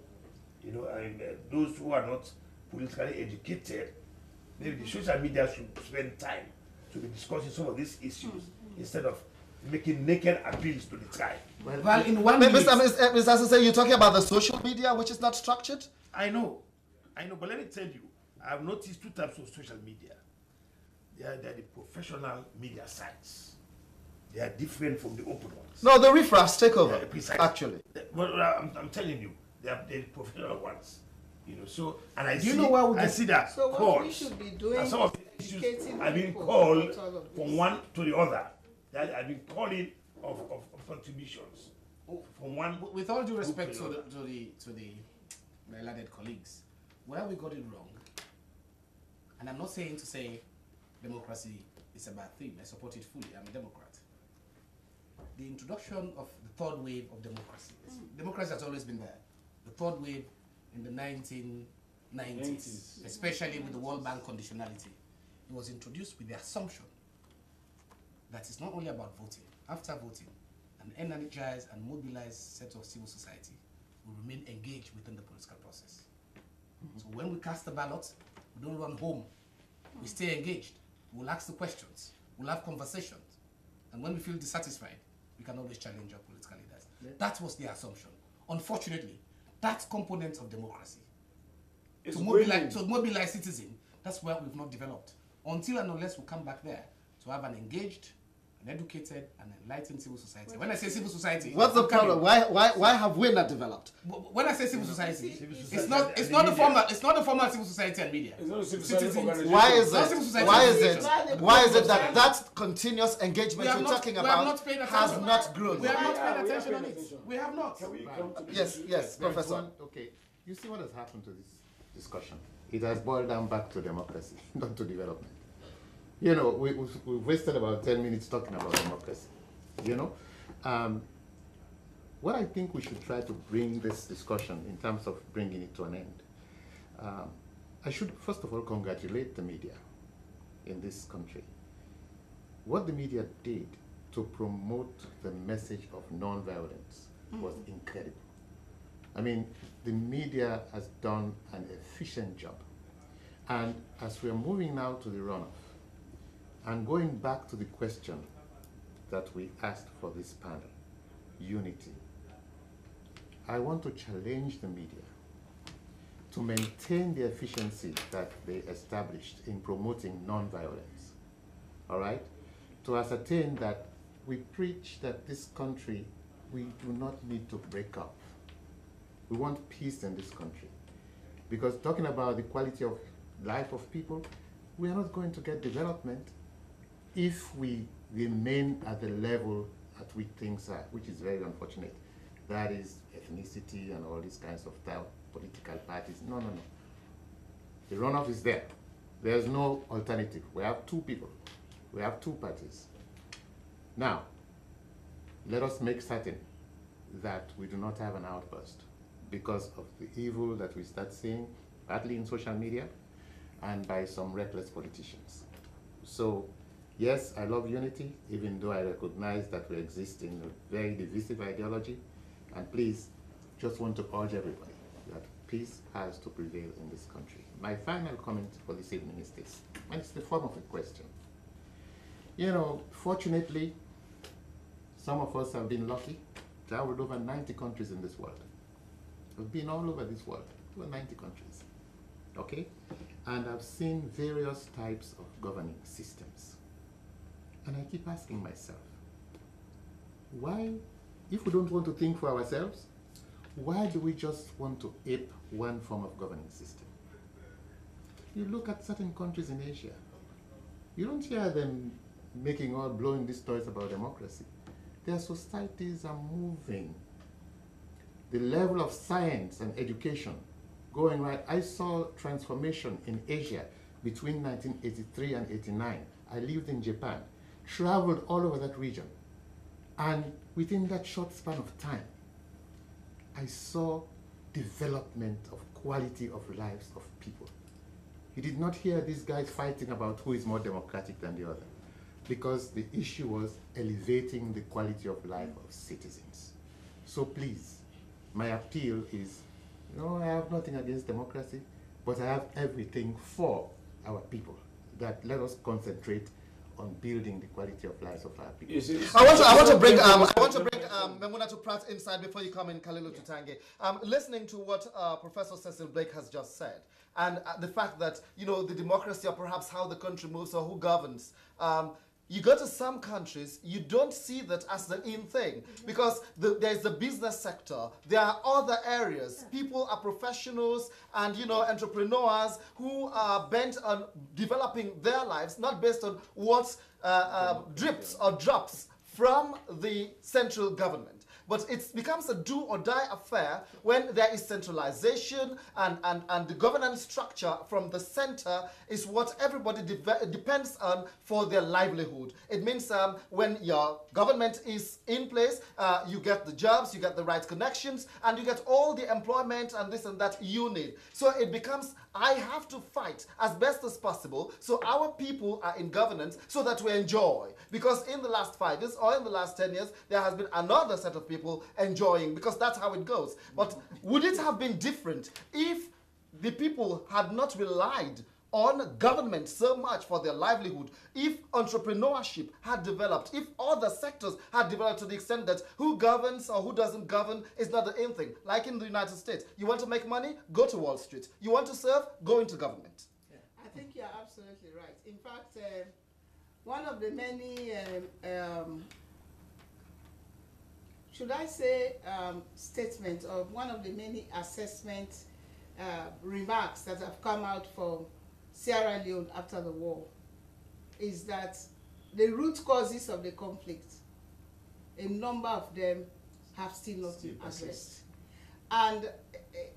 You know, and those who are not politically educated, maybe the social media should spend time to be discussing some of these issues instead of making naked appeals to the tribe. Well, in one minute, Mr. Asase, you're talking about the social media, which is not structured? I know, but let me tell you, I've noticed 2 types of social media. They are the professional media sites. They are different from the open ones. No, the riffraffs take over, Precisely. actually. Well, I'm telling you, they are the professional ones. You know, so, and I Do you know where we I get- see that So what calls, we should be doing and some of is the issues educating have been people called about all of from this. one to the other. That have been calling of contributions from one. with all due respect group to the my lauded colleagues, where we got it wrong, and I'm not saying to say democracy is a bad thing. I support it fully. I'm a Democrat. The introduction of the 3rd wave of democracy. Democracy has always been there. The 3rd wave in the 1990s, especially with the World Bank conditionality, it was introduced with the assumption that it's not only about voting. After voting, an energized and mobilized set of civil society will remain engaged within the political process. So when we cast the ballot, we don't run home. We stay engaged. We'll ask the questions. We'll have conversations. And when we feel dissatisfied, we can always challenge our political leaders. That was the assumption. Unfortunately, that's component of democracy. It's To mobilize citizens, that's where we've not developed. Until and unless we come back there to have an engaged, an educated, and enlightened civil society. When I say civil society, What's the problem? Why have we not developed? When I say civil society, it's not the formal civil society and media. It's not a civil society Citizens. organization. Why is Not civil it? society Why is organization. it? Why is it that that continuous engagement We have you're not- talking we have about not paid has attention. not grown? We have not Yeah, paid we have attention on paid it. attention. We have not. Can we come to this Yes, issue? yes, There is Professor. one- okay, you see what has happened to this discussion? It has boiled down back to democracy, not to development. You know, we've wasted about 10 minutes talking about democracy. You know, what I think we should try to bring this discussion in terms of bringing it to an end. I should first of all congratulate the media in this country. What the media did to promote the message of non-violence was incredible. I mean, the media has done an efficient job. And as we're moving now to the runoff, and going back to the question that we asked for this panel, unity, I want to challenge the media to maintain the efficiency that they established in promoting non-violence, all right? To ascertain that we preach that this country, we do not need to break up. We want peace in this country. Because talking about the quality of life of people, we are not going to get development if we remain at the level at which things are, which is very unfortunate. That is ethnicity and all these kinds of political parties. No, no, no. The runoff is there. There's no alternative. We have two people. We have two parties. Now, let us make certain that we do not have an outburst because of the evil that we start seeing, partly in social media and by some reckless politicians. So, yes, I love unity, even though I recognize that we exist in a very divisive ideology. And please, just want to urge everybody that peace has to prevail in this country. My final comment for this evening is this, and it's the form of a question. You know, fortunately, some of us have been lucky, traveled over 90 countries in this world. We've been all over this world, over 90 countries, okay? And I've seen various types of governing systems. And I keep asking myself, why, if we don't want to think for ourselves, why do we just want to ape one form of governing system? You look at certain countries in Asia, you don't hear them blowing these stories about democracy. Their societies are moving. The level of science and education going right. I saw transformation in Asia between 1983 and 89. I lived in Japan, traveled all over that region. And within that short span of time, I saw development of quality of lives of people. You did not hear these guys fighting about who is more democratic than the other, because the issue was elevating the quality of life of citizens. So please, my appeal is, I have nothing against democracy, but I have everything for our people. That let us concentrate on building the quality of lives of our people. I want to bring Memuna Pratt inside before you come in, Kalilu Tutange. Listening to what Professor Cecil Blake has just said, and the fact that the democracy, or perhaps how the country moves or who governs. You go to some countries, you don't see that as the in thing, because there's the business sector. There are other areas. People are professionals and entrepreneurs who are bent on developing their lives, not based on what drips or drops from the central government. But it becomes a do or die affair when there is centralization and the governance structure from the center is what everybody depends on for their livelihood. It means when your government is in place, you get the jobs, you get the right connections, and you get all the employment and this and that you need. So it becomes, I have to fight as best as possible so our people are in governance so that we enjoy. Because in the last 5 years or in the last 10 years, there has been another set of people enjoying, because that's how it goes. But would it have been different if the people had not relied on government so much for their livelihood, if entrepreneurship had developed, if other sectors had developed to the extent that who governs or who doesn't govern is not the aim thing. Like in the United States, you want to make money, go to Wall Street. You want to serve, go into government. Yeah, I think you're absolutely right. In fact, one of the many, should I say, statements, or one of the many assessment remarks that have come out from Sierra Leone after the war is that the root causes of the conflict, a number of them have still not been addressed. And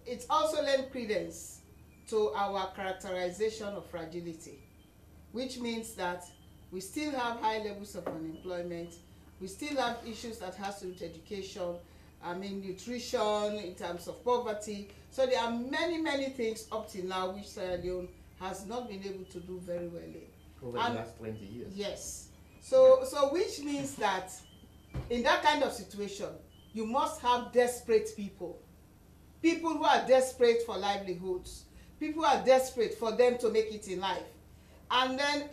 it also lends credence to our characterization of fragility, which means that we still have high levels of unemployment, we still have issues that has to do with education, nutrition, in terms of poverty. So there are many, many things up till now which Sierra Leone has not been able to do very well in. Over the last 20 years. Yes. So which means that in that kind of situation, you must have desperate people. People who are desperate for livelihoods. People who are desperate for them to make it in life. And then,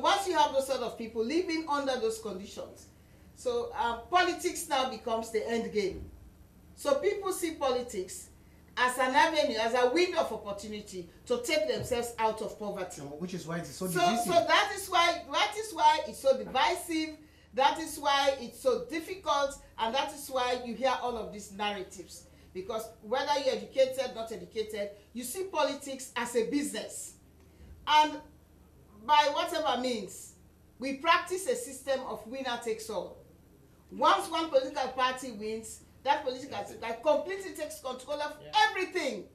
once you have those sort of people living under those conditions, so politics now becomes the end game. So people see politics as an avenue, as a window of opportunity to take themselves out of poverty. Which is why it's so divisive. So that is why it's so divisive. That is why it's so difficult, and that is why you hear all of these narratives. Because whether you're educated, not educated, you see politics as a business. And by whatever means, we practice a system of winner takes all. Once one political party wins, that political party completely takes control of everything.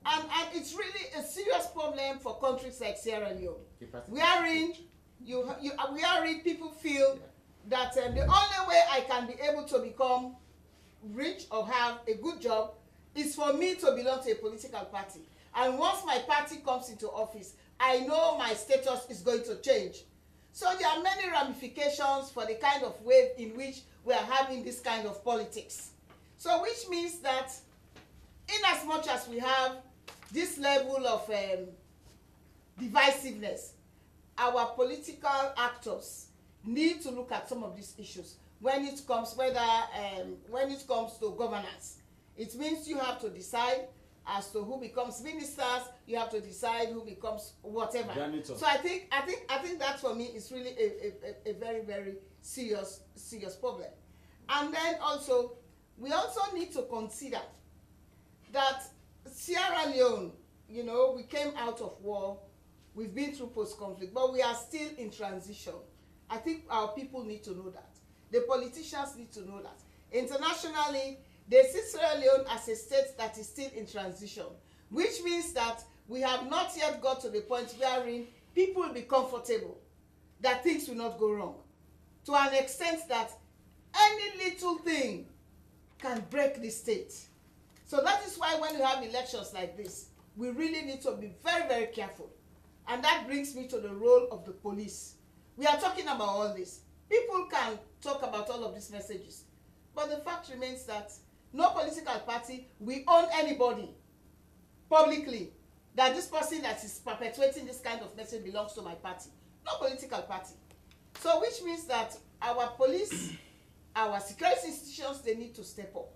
And it's really a serious problem for countries like Sierra Leone. Wherein people feel that the only way I can be able to become rich or have a good job is for me to belong to a political party. And once my party comes into office, I know my status is going to change. So there are many ramifications for the kind of way in which we are having this kind of politics. So which means that in as much as we have this level of divisiveness, our political actors need to look at some of these issues when it comes to governance. It means you have to decide as to who becomes ministers. You have to decide who becomes whatever. Janitor. So I think that for me is really a very, very serious problem. And then also we also need to consider that Sierra Leone, we came out of war, we've been through post-conflict, but we are still in transition. I think our people need to know that. The politicians need to know that. Internationally, they see Sierra Leone as a state that is still in transition, which means that we have not yet got to the point wherein people will be comfortable that things will not go wrong, to an extent that any little thing can break the state. So that is why when we have elections like this, we really need to be very, very careful. And that brings me to the role of the police. We are talking about all this. People can talk about all of these messages, but the fact remains that no political party will own anybody publicly that this person that is perpetuating this kind of message belongs to my party. No political party. So which means that our police, our security institutions, they need to step up.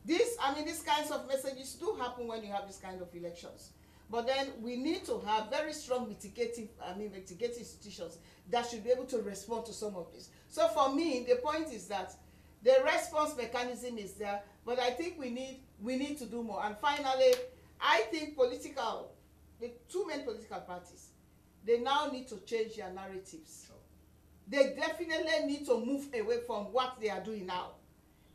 These kinds of messages do happen when you have this kind of elections. But then we need to have very strong mitigating institutions that should be able to respond to some of this. So for me, the point is that the response mechanism is there, but I think we need to do more. And finally, I think the two main political parties, they now need to change their narratives. They definitely need to move away from what they are doing now.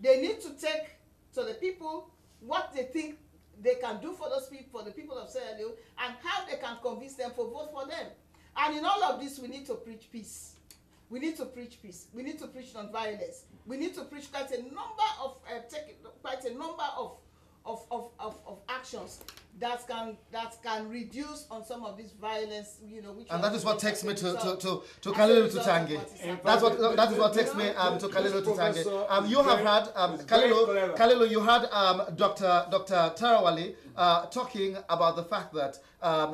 They need to take to the people what they think they can do for those people, for the people of Sierra Leone, and how they can convince them to vote for them. And in all of this, we need to preach peace. We need to preach peace. We need to preach non-violence. We need to preach quite a number of actions that can reduce on some of this violence, you know, which and that is what takes me to to Kalilu Tutange. That is what takes me to Kalilu Tutange. You have had Kalilu. You had Dr. Tarawali talking about the fact that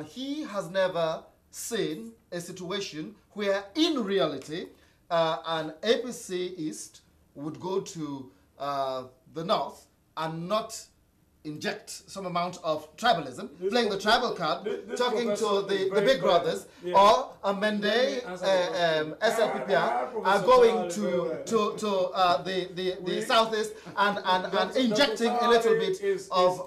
he has never seen a situation where, in reality, an APC East would go to the north and not inject some amount of tribalism, playing the tribal card, talking to the big brothers, or Mende, SLPPR are going to the southeast and injecting a little bit of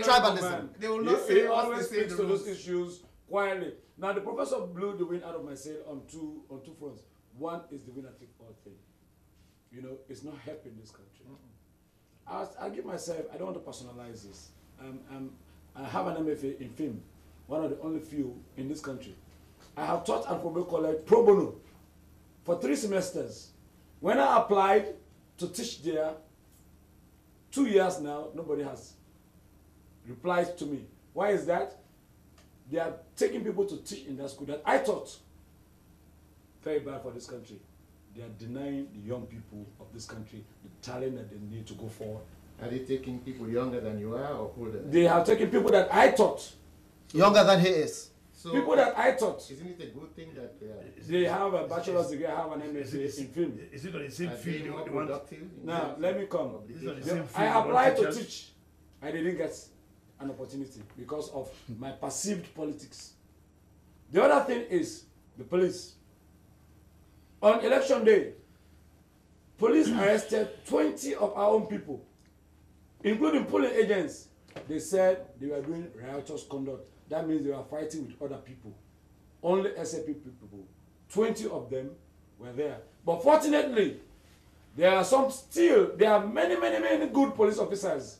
tribalism. They will not say always speaks to those issues quietly. Now the professor blew the wind out of my sail on two fronts. One is the winner take all thing. You know, it's not helping this country. I give myself, I don't want to personalize this. I have an MFA in film, one of the only few in this country. I have taught at Kobe College pro bono for 3 semesters. When I applied to teach there, 2 years now, nobody has replied to me. Why is that? They are taking people to teach in that school that I taught. Very bad for this country. They are denying the young people of this country the talent that they need to go forward. Are they taking people younger than you are or older? They have taken people that I taught. Younger than he is. So people that I taught. Isn't it a good thing that they have a bachelor's degree, I have an MSc in film? Is it on the same field? Now, let me come. I applied to teach. I didn't get an opportunity because of my perceived politics. The other thing is the police. On election day, police arrested 20 of our own people, including polling agents. They said they were doing riotous conduct. That means they were fighting with other people. Only SAP people. 20 of them were there. But fortunately, there are many good police officers.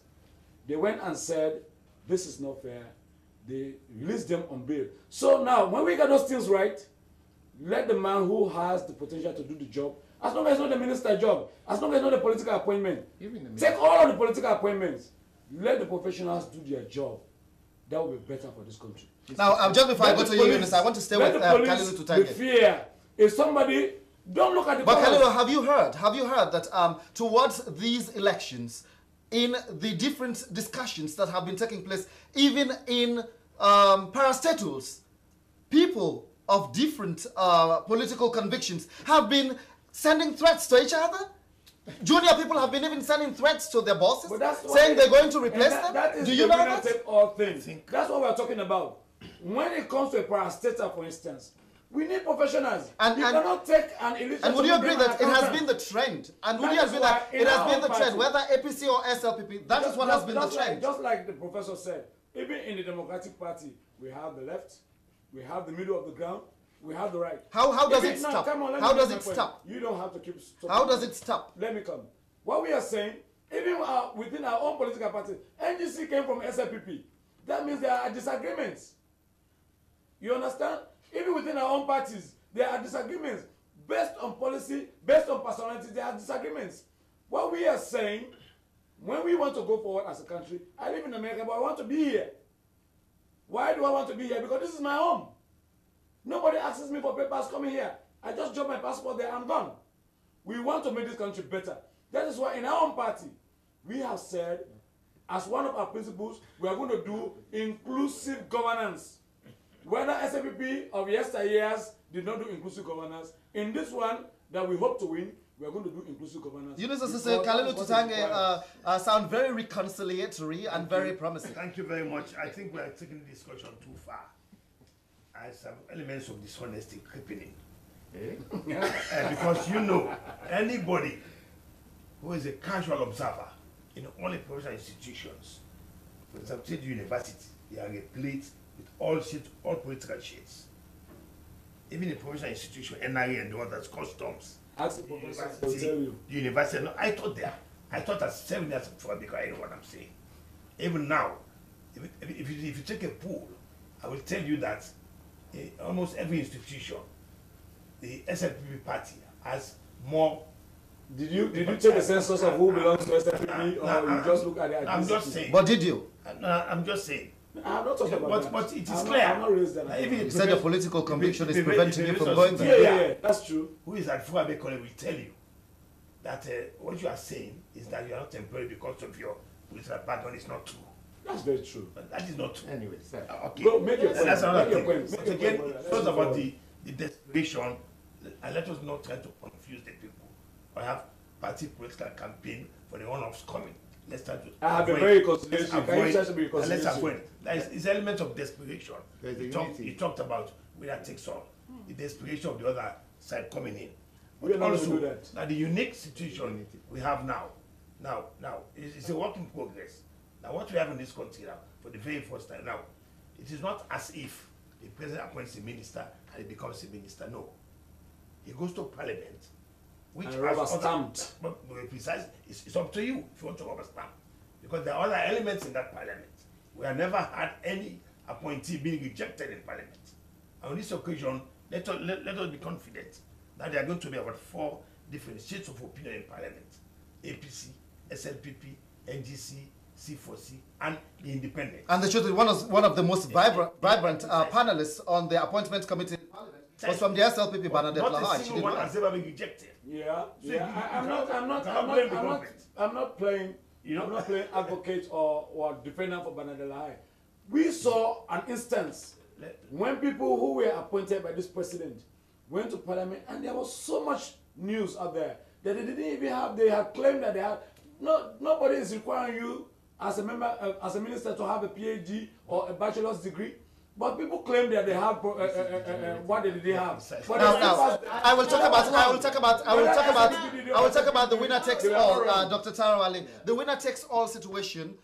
They went and said, this is not fair. They released them on bail. So now, when we get those things right, let the man who has the potential to do the job, as long as it's not the minister's job, as long as it's not the political appointment, take all of the political appointments, let the professionals do their job. That will be better for this country. Now, just before I go to you, Eunice, I want to stay with Kalilu Tutange. The fear. If somebody, don't look at the But Kalilu, have you heard that towards these elections, in the different discussions that have been taking place, even in parastatals, people of different political convictions have been sending threats to each other? Junior people have been even sending threats to their bosses, saying they're going to replace them. Do you know that? Take all things. That's what we're talking about. When it comes to a parastatal, for instance, we need professionals. You cannot take an illiterate. And would you agree that it has been the trend? And would you agree that it has been the trend, whether APC or SLPP? That is what has been the trend. Just like the professor said, even in the Democratic Party, we have the left, we have the middle of the ground, we have the right. How does it stop? How does it stop? You don't have to keep stopping. How does it stop? Let me come. What we are saying, even within our own political party, NGC came from SLPP. That means there are disagreements. You understand? Even within our own parties, there are disagreements. Based on policy, based on personality, there are disagreements. What we are saying, when we want to go forward as a country, I live in America, but I want to be here. Why do I want to be here? Because this is my home. Nobody asks me for papers coming here. I just drop my passport there, I'm gone. We want to make this country better. That is why in our own party, we have said, as one of our principles, we are going to do inclusive governance. Whether SAPP of yesteryears did not do inclusive governance, in this one that we hope to win, we are going to do inclusive governance. Eunice Kalilu Tutange sound very reconciliatory and very promising. Thank you very much. I think we are taking the discussion too far. I have some elements of dishonesty creeping in. Because you know, anybody who is a casual observer in all the professional institutions, for example, State University, they are replete with all shades, all political shades. Even the professional institution, NRA and the others, customs. Ask the professor, they'll tell you. The university, no, I taught there. I taught that 7 years before because I know what I'm saying. Even now, if you take a poll, I will tell you that almost every institution, the SLPP party has more. Did you take a census of who belongs to SLPP, or you just look at the? I'm just saying. But did you? I'm just saying. I'm not talking about that. But it is I'm clear. I'm not raised that. You said your political conviction is preventing you from going Yeah, there. yeah, that's true. Who is at Fuabe College will tell you that what you are saying is that you are not employed because of your political background. Is not true. That's very true. But that is not true. Anyway, sir. Okay. Bro, make your point. That's another Make your thing. point. But Make your again, point, brother. first Let's about move on. the desperation, and let us not try to confuse the people. I have party political campaign for the one-offs coming. Let's try to I have been avoid- very let's conciliatory. Can you avoid- try to be and let's conciliatory? avoid. There is element of desperation. There's a unity. He talked about winner takes all. The desperation of the other side coming in. We are not going to also, do that. now the unique situation we have now it's a work in progress. Now what we have in this country now, for the very first time now, it is not as if the president appoints a minister and he becomes a minister. No. He goes to parliament, which And has rubber other- stamped. But to be precise, it's up to you if you want to rubber stamp. Because there are other elements in that parliament. We have never had any appointee being rejected in parliament. And on this occasion, let us be confident that there are going to be about 4 different shades of opinion in parliament. APC, SLPP, NGC, C4C, and the independent. And the truth is, one of the most vibrant panelists on the appointment committee in Parliament was from the SLPP, Bernadette Not a Lahaj. single one has ever been rejected. Yeah, So yeah. you I'm not blame the government. I'm not playing. You know? I'm not playing advocate or defender for Banadela. We saw an instance when people who were appointed by this president went to parliament, and there was so much news out there that they didn't even have. They had claimed that they had. Nobody is requiring you as a member, as a minister, to have a PhD or a bachelor's degree. But people claim that they have what did they have? But Now, I will talk about the winner takes all, Dr. Tarawali. The winner takes all situation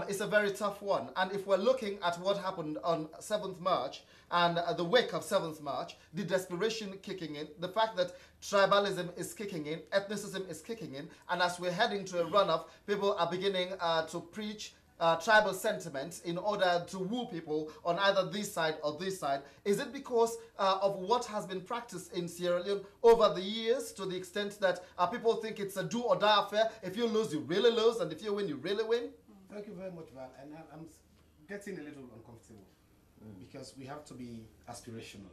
is a very tough one. And if we're looking at what happened on 7th March and the wake of 7th March, the desperation kicking in, the fact that tribalism is kicking in, ethnicism is kicking in, and as we're heading to a runoff, people are beginning to preach tribal sentiments in order to woo people on either this side or this side. Is it because of what has been practiced in Sierra Leone over the years, to the extent that people think it's a do or die affair? If you lose, you really lose, and if you win, you really win? Thank you very much, Val. And I'm getting a little uncomfortable because we have to be aspirational.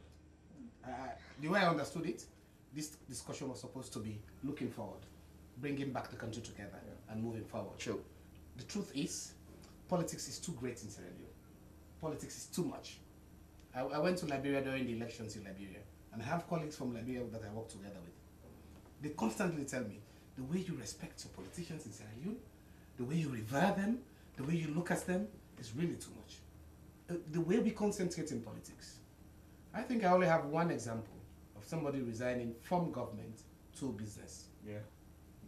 The way I understood it, this discussion was supposed to be looking forward, bringing back the country together and moving forward. True. The truth is, politics is too great in Sierra Leone. Politics is too much. I went to Liberia during the elections in Liberia, and I have colleagues from Liberia that I work together with. They constantly tell me, the way you respect your politicians in Sierra Leone, the way you revere them, the way you look at them, is really too much. The way we concentrate in politics. I think I only have one example of somebody resigning from government to business. Yeah.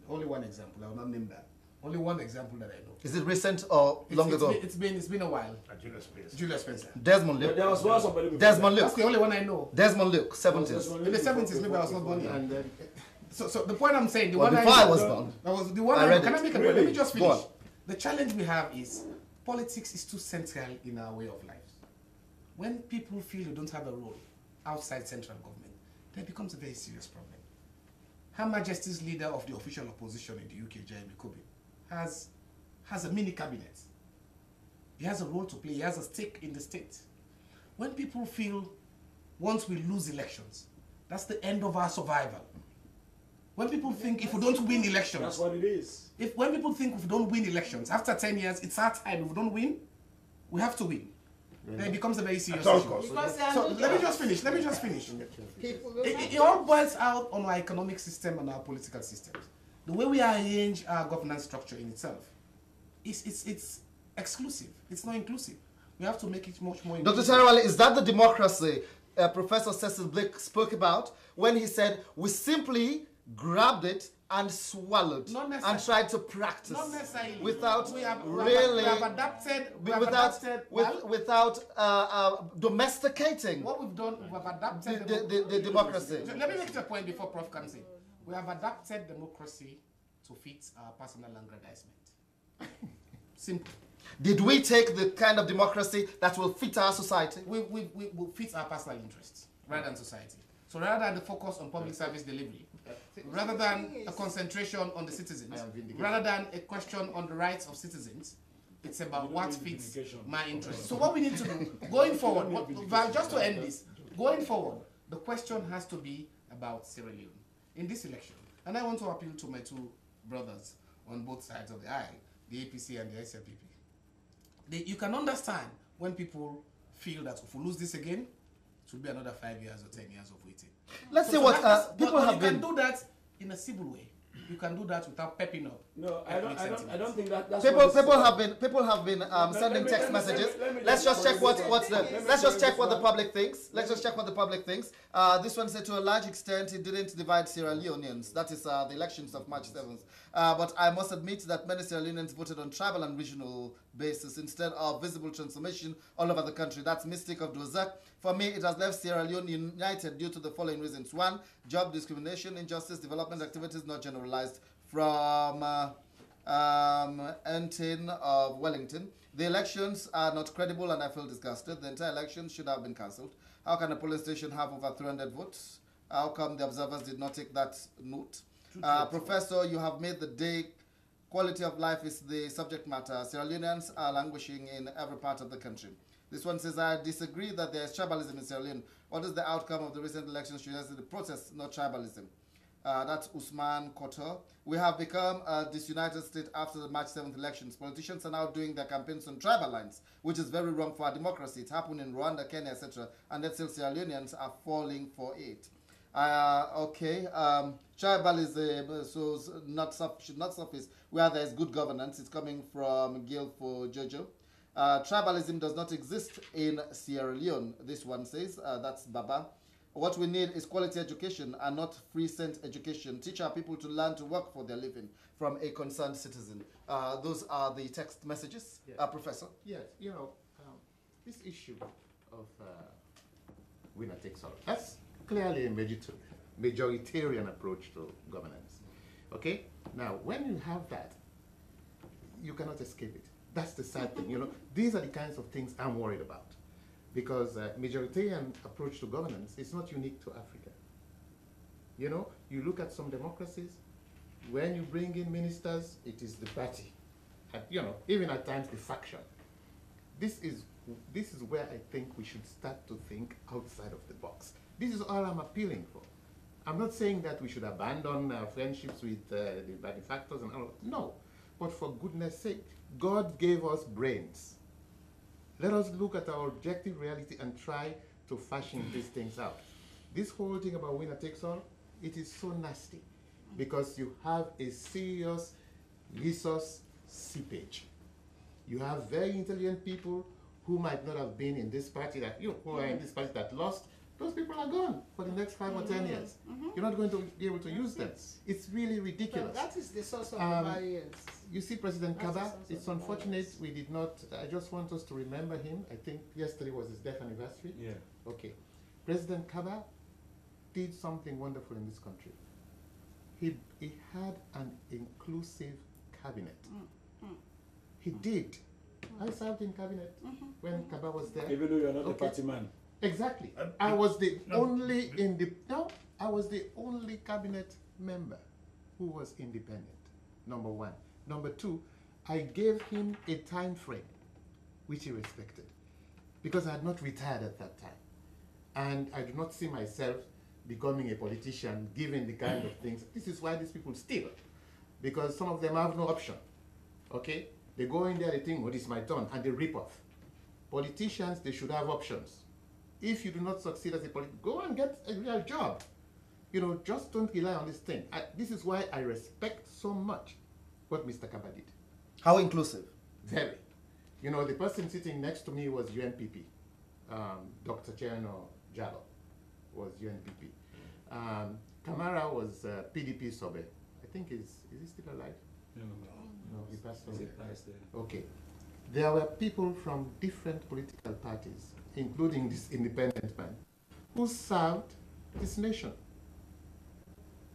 Only one example, I will not name that. Only one example that I know. Is it recent or long ago? It's been a while. Julius Spencer. Julius Spencer. Desmond Luke. There was one somebody before Desmond That's Luke. the only one I know. Desmond Luke, 70s. In the 70s, maybe I was not born yet. And then So the point I'm saying, the Well, one before I know, was born. that was the one I I read can it. I make a point? Let me just Go finish. on. The challenge we have is politics is too central in our way of life. When people feel they don't have a role outside central government, then it becomes a very serious problem. Her Majesty's leader of the official opposition in the UK, Jeremy Corbyn, has a mini cabinet. He has a role to play. He has a stake in the state. When people feel once we lose elections, that's the end of our survival. When people think if we don't win elections, That's what it is. when people think if we don't win elections, after 10 years, it's our time. If we don't win, we have to win. Then it becomes a very serious At all issue. costs. Because they are So not let me just finish. people. It all boils out on our economic system and our political systems. The way we arrange our governance structure in itself, it's exclusive. It's not inclusive. We have to make it much more Dr. inclusive. Tarawale, is that the democracy Professor Cecil Blake spoke about when he said we simply grabbed it and swallowed Not and necessarily. tried to practice Not necessarily. without we have really adapted. without domesticating What we've done, we have adapted the democracy. So let me make a point before Prof comes in. We have adapted democracy to fit our personal aggrandizement. Simple. Did we take the kind of democracy that will fit our society? We will fit our personal interests rather than society. So rather than the focus on public service delivery, rather than a concentration on the citizens, rather than a question on the rights of citizens, It's about what fits my interest. So what we need to do, going forward, Val, just to end this, going forward, the question has to be about Sierra Leone in this election. And I want to appeal to my two brothers on both sides of the aisle, the APC and the SLPP. You can understand when people feel that if we lose this again, it will be another 5 years or 10 years of waiting. Let's see what people have been. You can do that in a civil way. You can do that without pepping up. No, I don't think that's People have been sending text messages. Let's just check what the public thinks. Let's just check what the public thinks. This one said to a large extent it didn't divide Sierra Leoneans. That is the elections of March 7th. But I must admit that many Sierra Leoneans voted on tribal and regional basis instead of visible transformation all over the country. That's Mystic of Dozak. For me, it has left Sierra Leone united due to the following reasons. One, job discrimination, injustice, development activities not generalized from Entin of Wellington. The elections are not credible and I feel disgusted. The entire election should have been cancelled. How can a polling station have over 300 votes? How come the observers did not take that note? Professor, you have made the day. Quality of life is the subject matter. Sierra Leoneans are languishing in every part of the country. This one says, I disagree that there is tribalism in Sierra Leone. What is the outcome of the recent elections? Should the protest, not tribalism? That's Usman Kotor. We have become a disunited state after the March 7th elections. Politicians are now doing their campaigns on tribal lines, which is very wrong for our democracy. It happened in Rwanda, Kenya, etc. And that's still Sierra Leoneans are falling for it. Tribalism should not surface where there is good governance. It's coming from Gil for Jojo. Tribalism does not exist in Sierra Leone, this one says. That's Baba. What we need is quality education and not free cent education. Teach our people to learn to work for their living, from a concerned citizen. Those are the text messages. Yes. Professor? Yes, this issue of winner takes all, that's clearly a majoritarian approach to governance. Okay? Now, when you have that, you cannot escape it. That's the sad thing. These are the kinds of things I'm worried about. Because majoritarian approach to governance is not unique to Africa. You look at some democracies, when you bring in ministers, it is the party. And, even at times the faction. This is where I think we should start to think outside of the box. This is all I'm appealing for. I'm not saying that we should abandon friendships with the benefactors and all. No, but for goodness sake, God gave us brains. Let us look at our objective reality and try to fashion these things out. This whole thing about winner takes all, it is so nasty because you have a serious resource seepage. You have very intelligent people who might not have been in this party who are in this party that lost. Those people are gone for the next 5 or 10 years. You're not going to be able to use them. It's really ridiculous. That is the source of the barriers. You see President Kaba, it's unfortunate we did not, I just want us to remember him. I think yesterday was his death anniversary. Yeah. Okay. President Kaba did something wonderful in this country. He had an inclusive cabinet. He did. I served in cabinet when Kaba was there. Even though you're not a party man. Exactly. I was the only cabinet member who was independent. Number one. Number two, I gave him a time frame which he respected because I had not retired at that time. And I do not see myself becoming a politician given the kind of things. This is why these people steal, because some of them have no option. Okay? They go in there, they think, well, it's my turn, and they rip off. Politicians, they should have options. If you do not succeed as a politician, go and get a real job. Just don't rely on this thing. This is why I respect so much what Mr. Kaba did. How inclusive? Very. The person sitting next to me was UNPP. Dr. Cherno Jalo was UNPP. Kamara was PDP Sobe. I think is he still alive? No, he passed away. Okay. There were people from different political parties, including this independent man, who served this nation.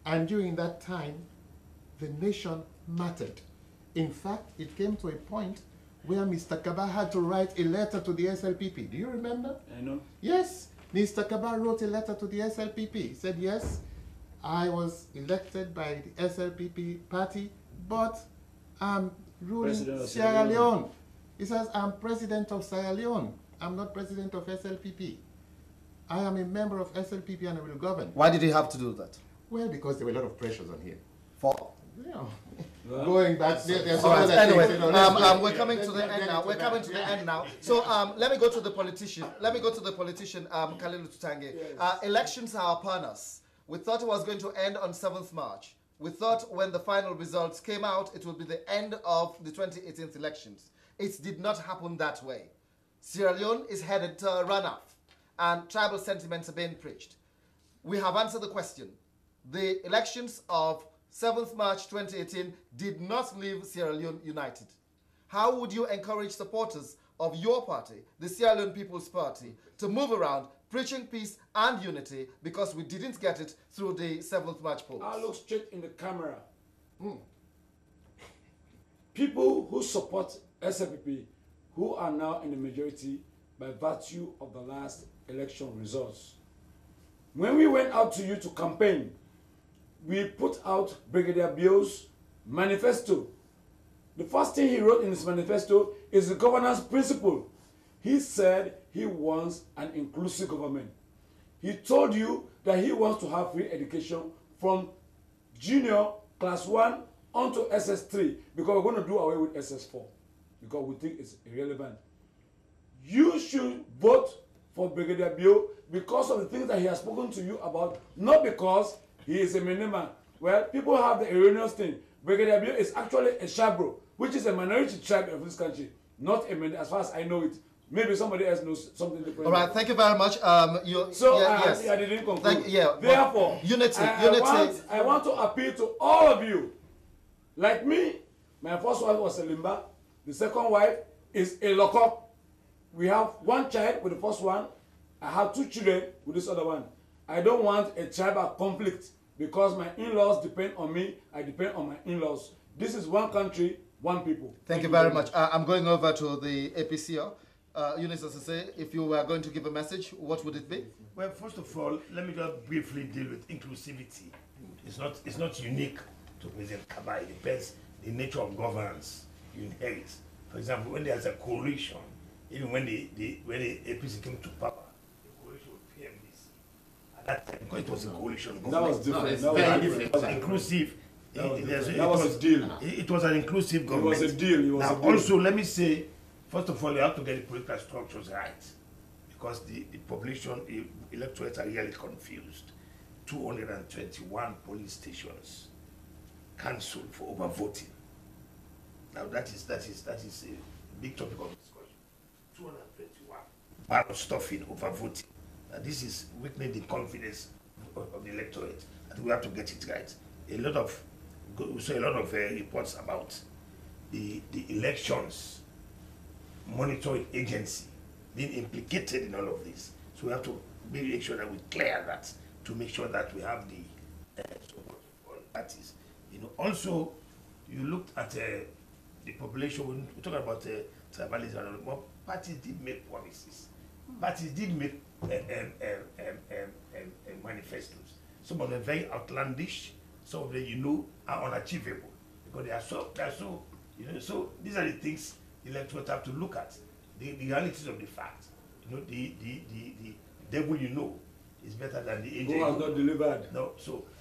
And during that time, the nation mattered. In fact, it came to a point where Mr. Kaba had to write a letter to the SLPP. Do you remember? I know. Yes, Mr. Kaba wrote a letter to the SLPP. He said, yes, I was elected by the SLPP party, but I'm ruling Sierra Leone. He says, I'm president of Sierra Leone. I'm not president of SLPP. I am a member of SLPP and I will govern. Why did he have to do that? Well, because there were a lot of pressures on him. For Going back, there's all right, anyway, we're yeah, coming to the end now. We're coming to the end now. So let me go to the politician. Kalilu Tutange. Yes. Elections are upon us. We thought it was going to end on 7th March. We thought when the final results came out, it would be the end of the 2018 elections. It did not happen that way. Sierra Leone is headed to a runoff, and tribal sentiments are being preached. We have answered the question. The elections of 7th March 2018 did not leave Sierra Leone united. How would you encourage supporters of your party, the Sierra Leone People's Party, to move around preaching peace and unity because we didn't get it through the 7th March polls? I look straight in the camera. People who support SLPP, who are now in the majority by virtue of the last election results. When we went out to you to campaign, we put out Brigadier Bio's manifesto. The first thing he wrote in his manifesto is the governance principle. He said he wants an inclusive government. He told you that he wants to have free education from junior class 1 onto SS3 because we're going to do away with SS4 because we think it's irrelevant. You should vote for Brigadier Bio because of the things that he has spoken to you about, not because he is a Menema. Well, people have the erroneous thing. Brigadier Bio is actually a Shabro, which is a minority tribe of this country, not a Menema, as far as I know it. Maybe somebody else knows something different. All right, thank you very much. Yes. I didn't conclude. Therefore, unity. I want to appeal to all of you. Like me, my first wife was a Limba. The second wife is a Loko. We have one child with the first one. I have 2 children with this other one. I don't want a tribal conflict because my in-laws depend on me. I depend on my in-laws. This is one country, one people. Thank you very much. I'm going over to the APCO. Eunice, as I say, if you were going to give a message, what would it be? Well, first of all, let me just briefly deal with inclusivity. It's not unique to President Kaba. It depends the nature of governance you inherit. For example, when there's a coalition, even when the APC came to power, the coalition with PMDC, at that time, because it was a coalition government. That was different. No, very different. It was inclusive. That was a deal. It was an inclusive government. It was a deal. Now, also, let me say, first of all, you have to get the political structures right because the population, the electorates are really confused. 221 police stations cancelled for overvoting. Now that is a big topic of discussion. 221 ballot stuffing, overvoting. Now this is weakening the confidence of the electorate. I think we have to get it right. We saw a lot of reports about the elections monitoring agency being implicated in all of this. So we have to make sure that we clear that to make sure that we have the support of all parties. Also, you looked at the population, we're talking about tribalism and all, but parties did make promises. Parties did make manifestos. Some of them very outlandish, some of them, are unachievable because they are so, so these are the things the electorate have to look at. The realities of the fact. The devil is better than the angel. Who has not delivered? No,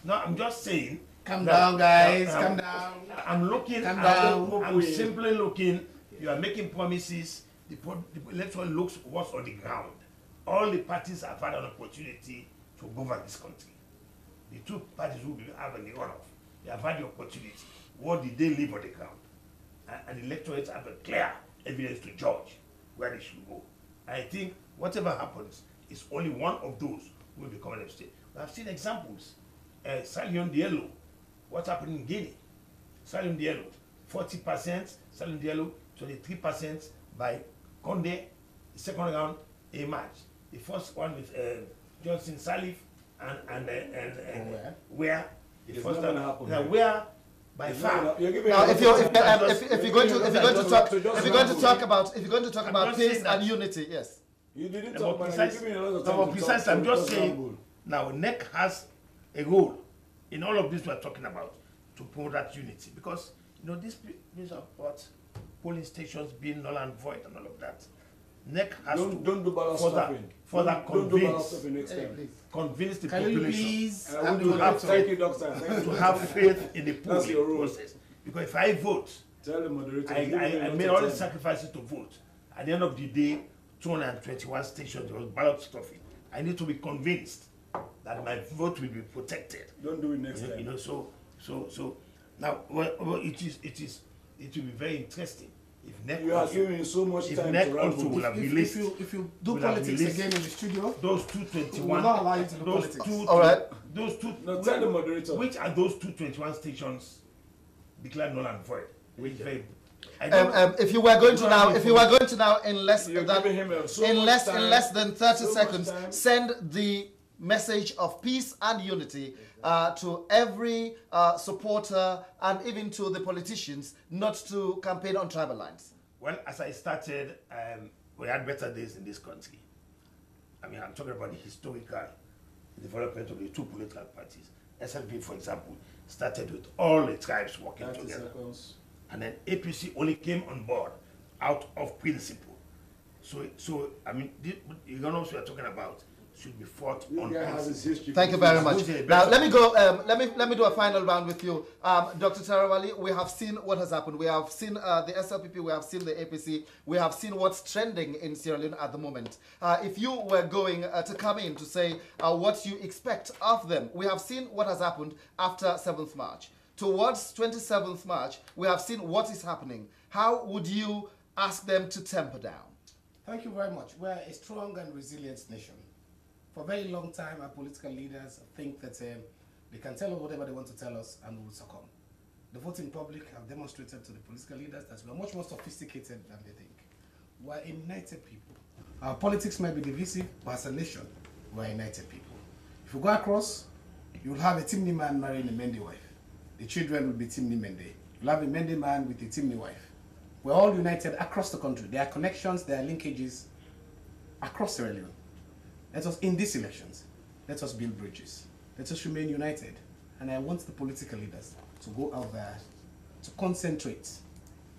I'm just saying. Calm down, guys. Calm down. I'm looking. Calm down. I'm simply looking. You are making promises. The electoral looks what's on the ground. All the parties have had an opportunity to govern this country. The 2 parties who will have the runoff, they have had the opportunity. What did they leave on the ground? And the electorates have a clear evidence to judge where they should go. I think whatever happens is only one of those who will become an state. We have seen examples. Salion Diallo, what's happening in Guinea? Salion Diallo, 40%, Salion Diallo, 23% by Conde, the second round, a match. The first one with Johnson Salif and where the first one, where by far. Now, if you're going to talk about peace and unity, yes. You didn't talk about precise. I'm just saying. Now, NEC has a role in all of this we're talking about to promote that unity because these are about polling stations being null and void and all of that. NEC has don't to do ballot stuffing. Don't do ballot stuffing next time. convince the Can population you please? Thank you, doctor. Thank to you. have faith in the That's your polling rule. process. Because if I vote, Tell the moderator. I made all the sacrifices to vote. At the end of the day, 221 stations, there was ballot stuffing. I need to be convinced that my vote will be protected. Don't do it next time. You know, so now it will be very interesting if NEC You are giving so much if time NEC to run also will have released If you do will have politics released again in the studio, those we will 221 not allow you to do those politics. two All right. those two No, tell the moderator. which are those 221 stations declared null and void? Which very I don't- If you were going to now, in less You're than giving him so in much less time, in less than 30 so much seconds, time. send the message of peace and unity to every supporter and even to the politicians not to campaign on tribal lines. Well, as I started, we had better days in this country. I mean, I'm talking about the historical development of the two political parties. SLP, for example, started with all the tribes working 30 together. seconds. And then APC only came on board out of principle. So I mean, the economics we are talking about should be fought on This guy has his principle. history. Thank you very much. Who's the Now best? let me go. Let me do a final round with you, Dr. Tarawali. We have seen what has happened. We have seen the SLPP. We have seen the APC. We have seen what's trending in Sierra Leone at the moment. If you were going to come in to say what you expect of them, we have seen what has happened after 7th March. Towards 27th March, we have seen what is happening. How would you ask them to temper down? Thank you very much. We're a strong and resilient nation. For a very long time, our political leaders think that they can tell us whatever they want to tell us and we will succumb. The voting public have demonstrated to the political leaders that we are much more sophisticated than they think. We're a united people. Our politics might be divisive, but as a nation, we're a united people. If you go across, you'll have a Timni man marrying a Mende wife. The children will be Timni Mende. You'll have a Mende man with a Timni wife. We're all united across the country. There are connections, there are linkages across Sierra Leone. Let us, in these elections, let us build bridges. Let us remain united. And I want the political leaders to go out there to concentrate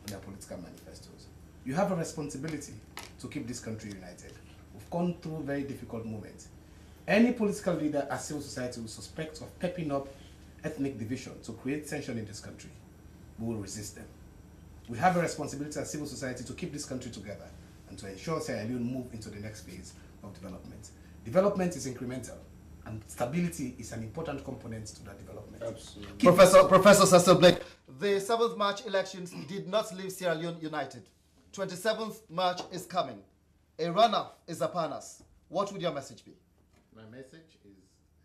on their political manifestos. You have a responsibility to keep this country united. We've gone through very difficult moments. Any political leader at civil society will suspect of pepping up ethnic division to create tension in this country. We will resist them. We have a responsibility as civil society to keep this country together and to ensure Sierra Leone move into the next phase of development. Development is incremental, and stability is an important component to that development. Absolutely. Professor Cecil Blake, the 7th March elections did not leave Sierra Leone united. 27th March is coming. A runoff is upon us. What would your message be? My message is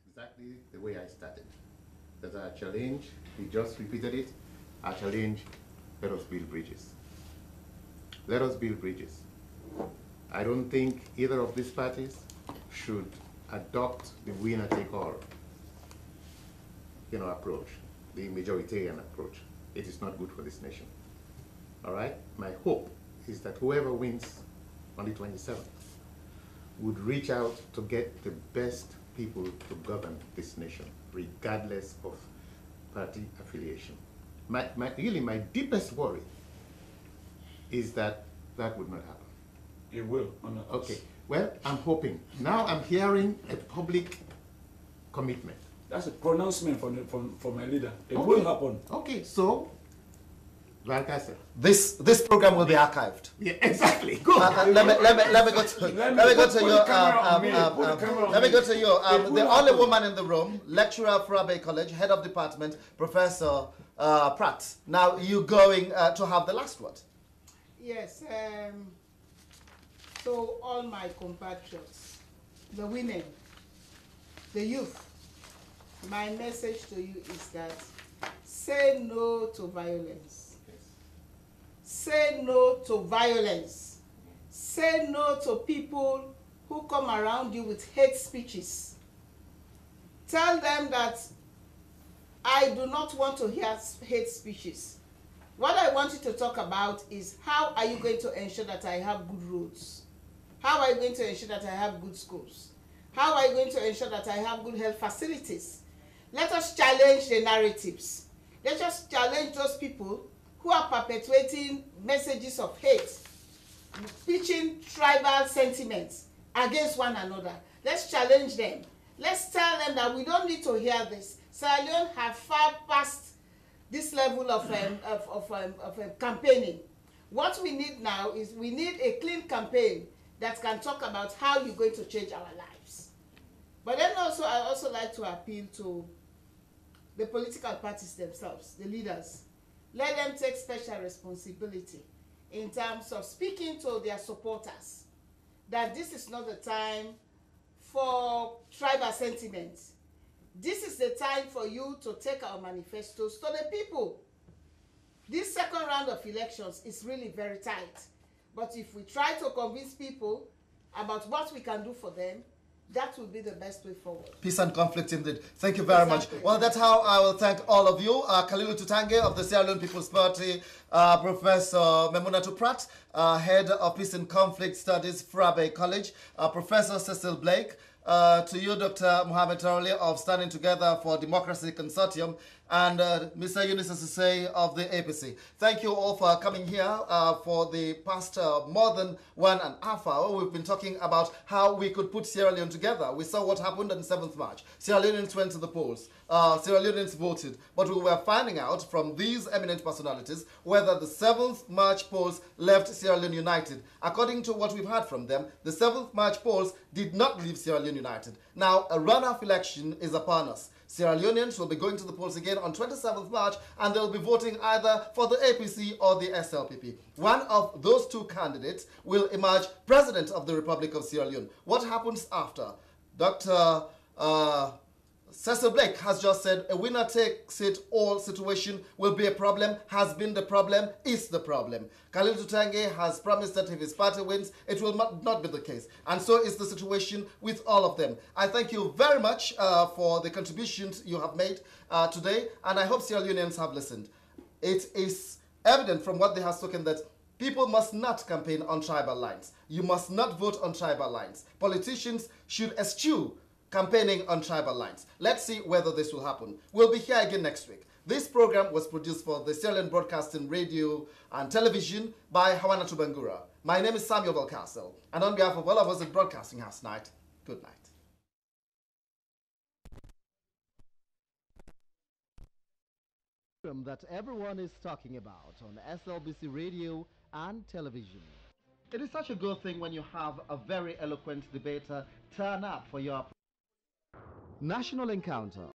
exactly the way I started. That our challenge, he just repeated it, our challenge, let us build bridges. Let us build bridges. I don't think either of these parties should adopt the winner-take-all, approach, the majoritarian approach. It is not good for this nation. All right? My hope is that whoever wins on the 27th would reach out to get the best people to govern this nation, regardless of party affiliation. Really, my deepest worry is that that would not happen. It will. Okay. Well, I'm hoping. Now I'm hearing a public commitment. That's a pronouncement from my leader. It Okay. will happen. Okay, so Valcarcel. This program will be archived. Yeah, exactly. Good. Let me go to the only woman in the room, lecturer of Rabe College, head of department, Professor Pratt. Now you going to have the last word. Yes. So all my compatriots, the women, the youth, my message to you is that say no to violence. Say no to violence. Say no to people who come around you with hate speeches. Tell them that I do not want to hear hate speeches. What I want you to talk about is how are you going to ensure that I have good roads? How are you going to ensure that I have good schools? How are you going to ensure that I have good health facilities? Let us challenge the narratives. Let us challenge those people who are perpetuating messages of hate, pitching tribal sentiments against one another. Let's challenge them. Let's tell them that we don't need to hear this. Sierra Leone have far past this level of campaigning. What we need now is we need a clean campaign that can talk about how you're going to change our lives. But then also, I also like to appeal to the political parties themselves, the leaders. Let them take special responsibility in terms of speaking to their supporters that this is not the time for tribal sentiments. This is the time for you to take our manifestos to the people. This second round of elections is really very tight. But if we try to convince people about what we can do for them, that will be the best way forward. Peace and conflict indeed. Thank you very much. Well, that's how I will thank all of you. Kalilu Tutange of the Sierra Leone People's Party, Professor Memunatu Pratt, Head of Peace and Conflict Studies, Frabe College, Professor Cecil Blake, to you, Dr. Mohamed Tarawele of Standing Together for Democracy Consortium, and Mr. Eunice Asuse of the APC. Thank you all for coming here for the past more than 1.5 hours. We've been talking about how we could put Sierra Leone together. We saw what happened on 7th March. Sierra Leoneans went to the polls. Sierra Leoneans voted. But we were finding out from these eminent personalities whether the 7th March polls left Sierra Leone united. According to what we've heard from them, the 7th March polls did not leave Sierra Leone united. Now, a runoff election is upon us. Sierra Leoneans will be going to the polls again on 27th March, and they'll be voting either for the APC or the SLPP. One of those two candidates will emerge president of the Republic of Sierra Leone. What happens after? Dr. Cecil Blake has just said a winner takes it all situation will be a problem, has been the problem, is the problem. Khalil Tutange has promised that if his party wins, it will not be the case. And so is the situation with all of them. I thank you very much for the contributions you have made today, and I hope Sierra Leoneans have listened. It is evident from what they have spoken that people must not campaign on tribal lines. You must not vote on tribal lines. Politicians should eschew campaigning on tribal lines. Let's see whether this will happen. We'll be here again next week. This program was produced for the Sierra Leone Broadcasting Radio and Television by Hawana Tubangura. My name is Samuel Valcarcel, and on behalf of all of us at Broadcasting House tonight, good night. That everyone is talking about on SLBC Radio and Television. It is such a good thing when you have a very eloquent debater turn up for your National Encounter.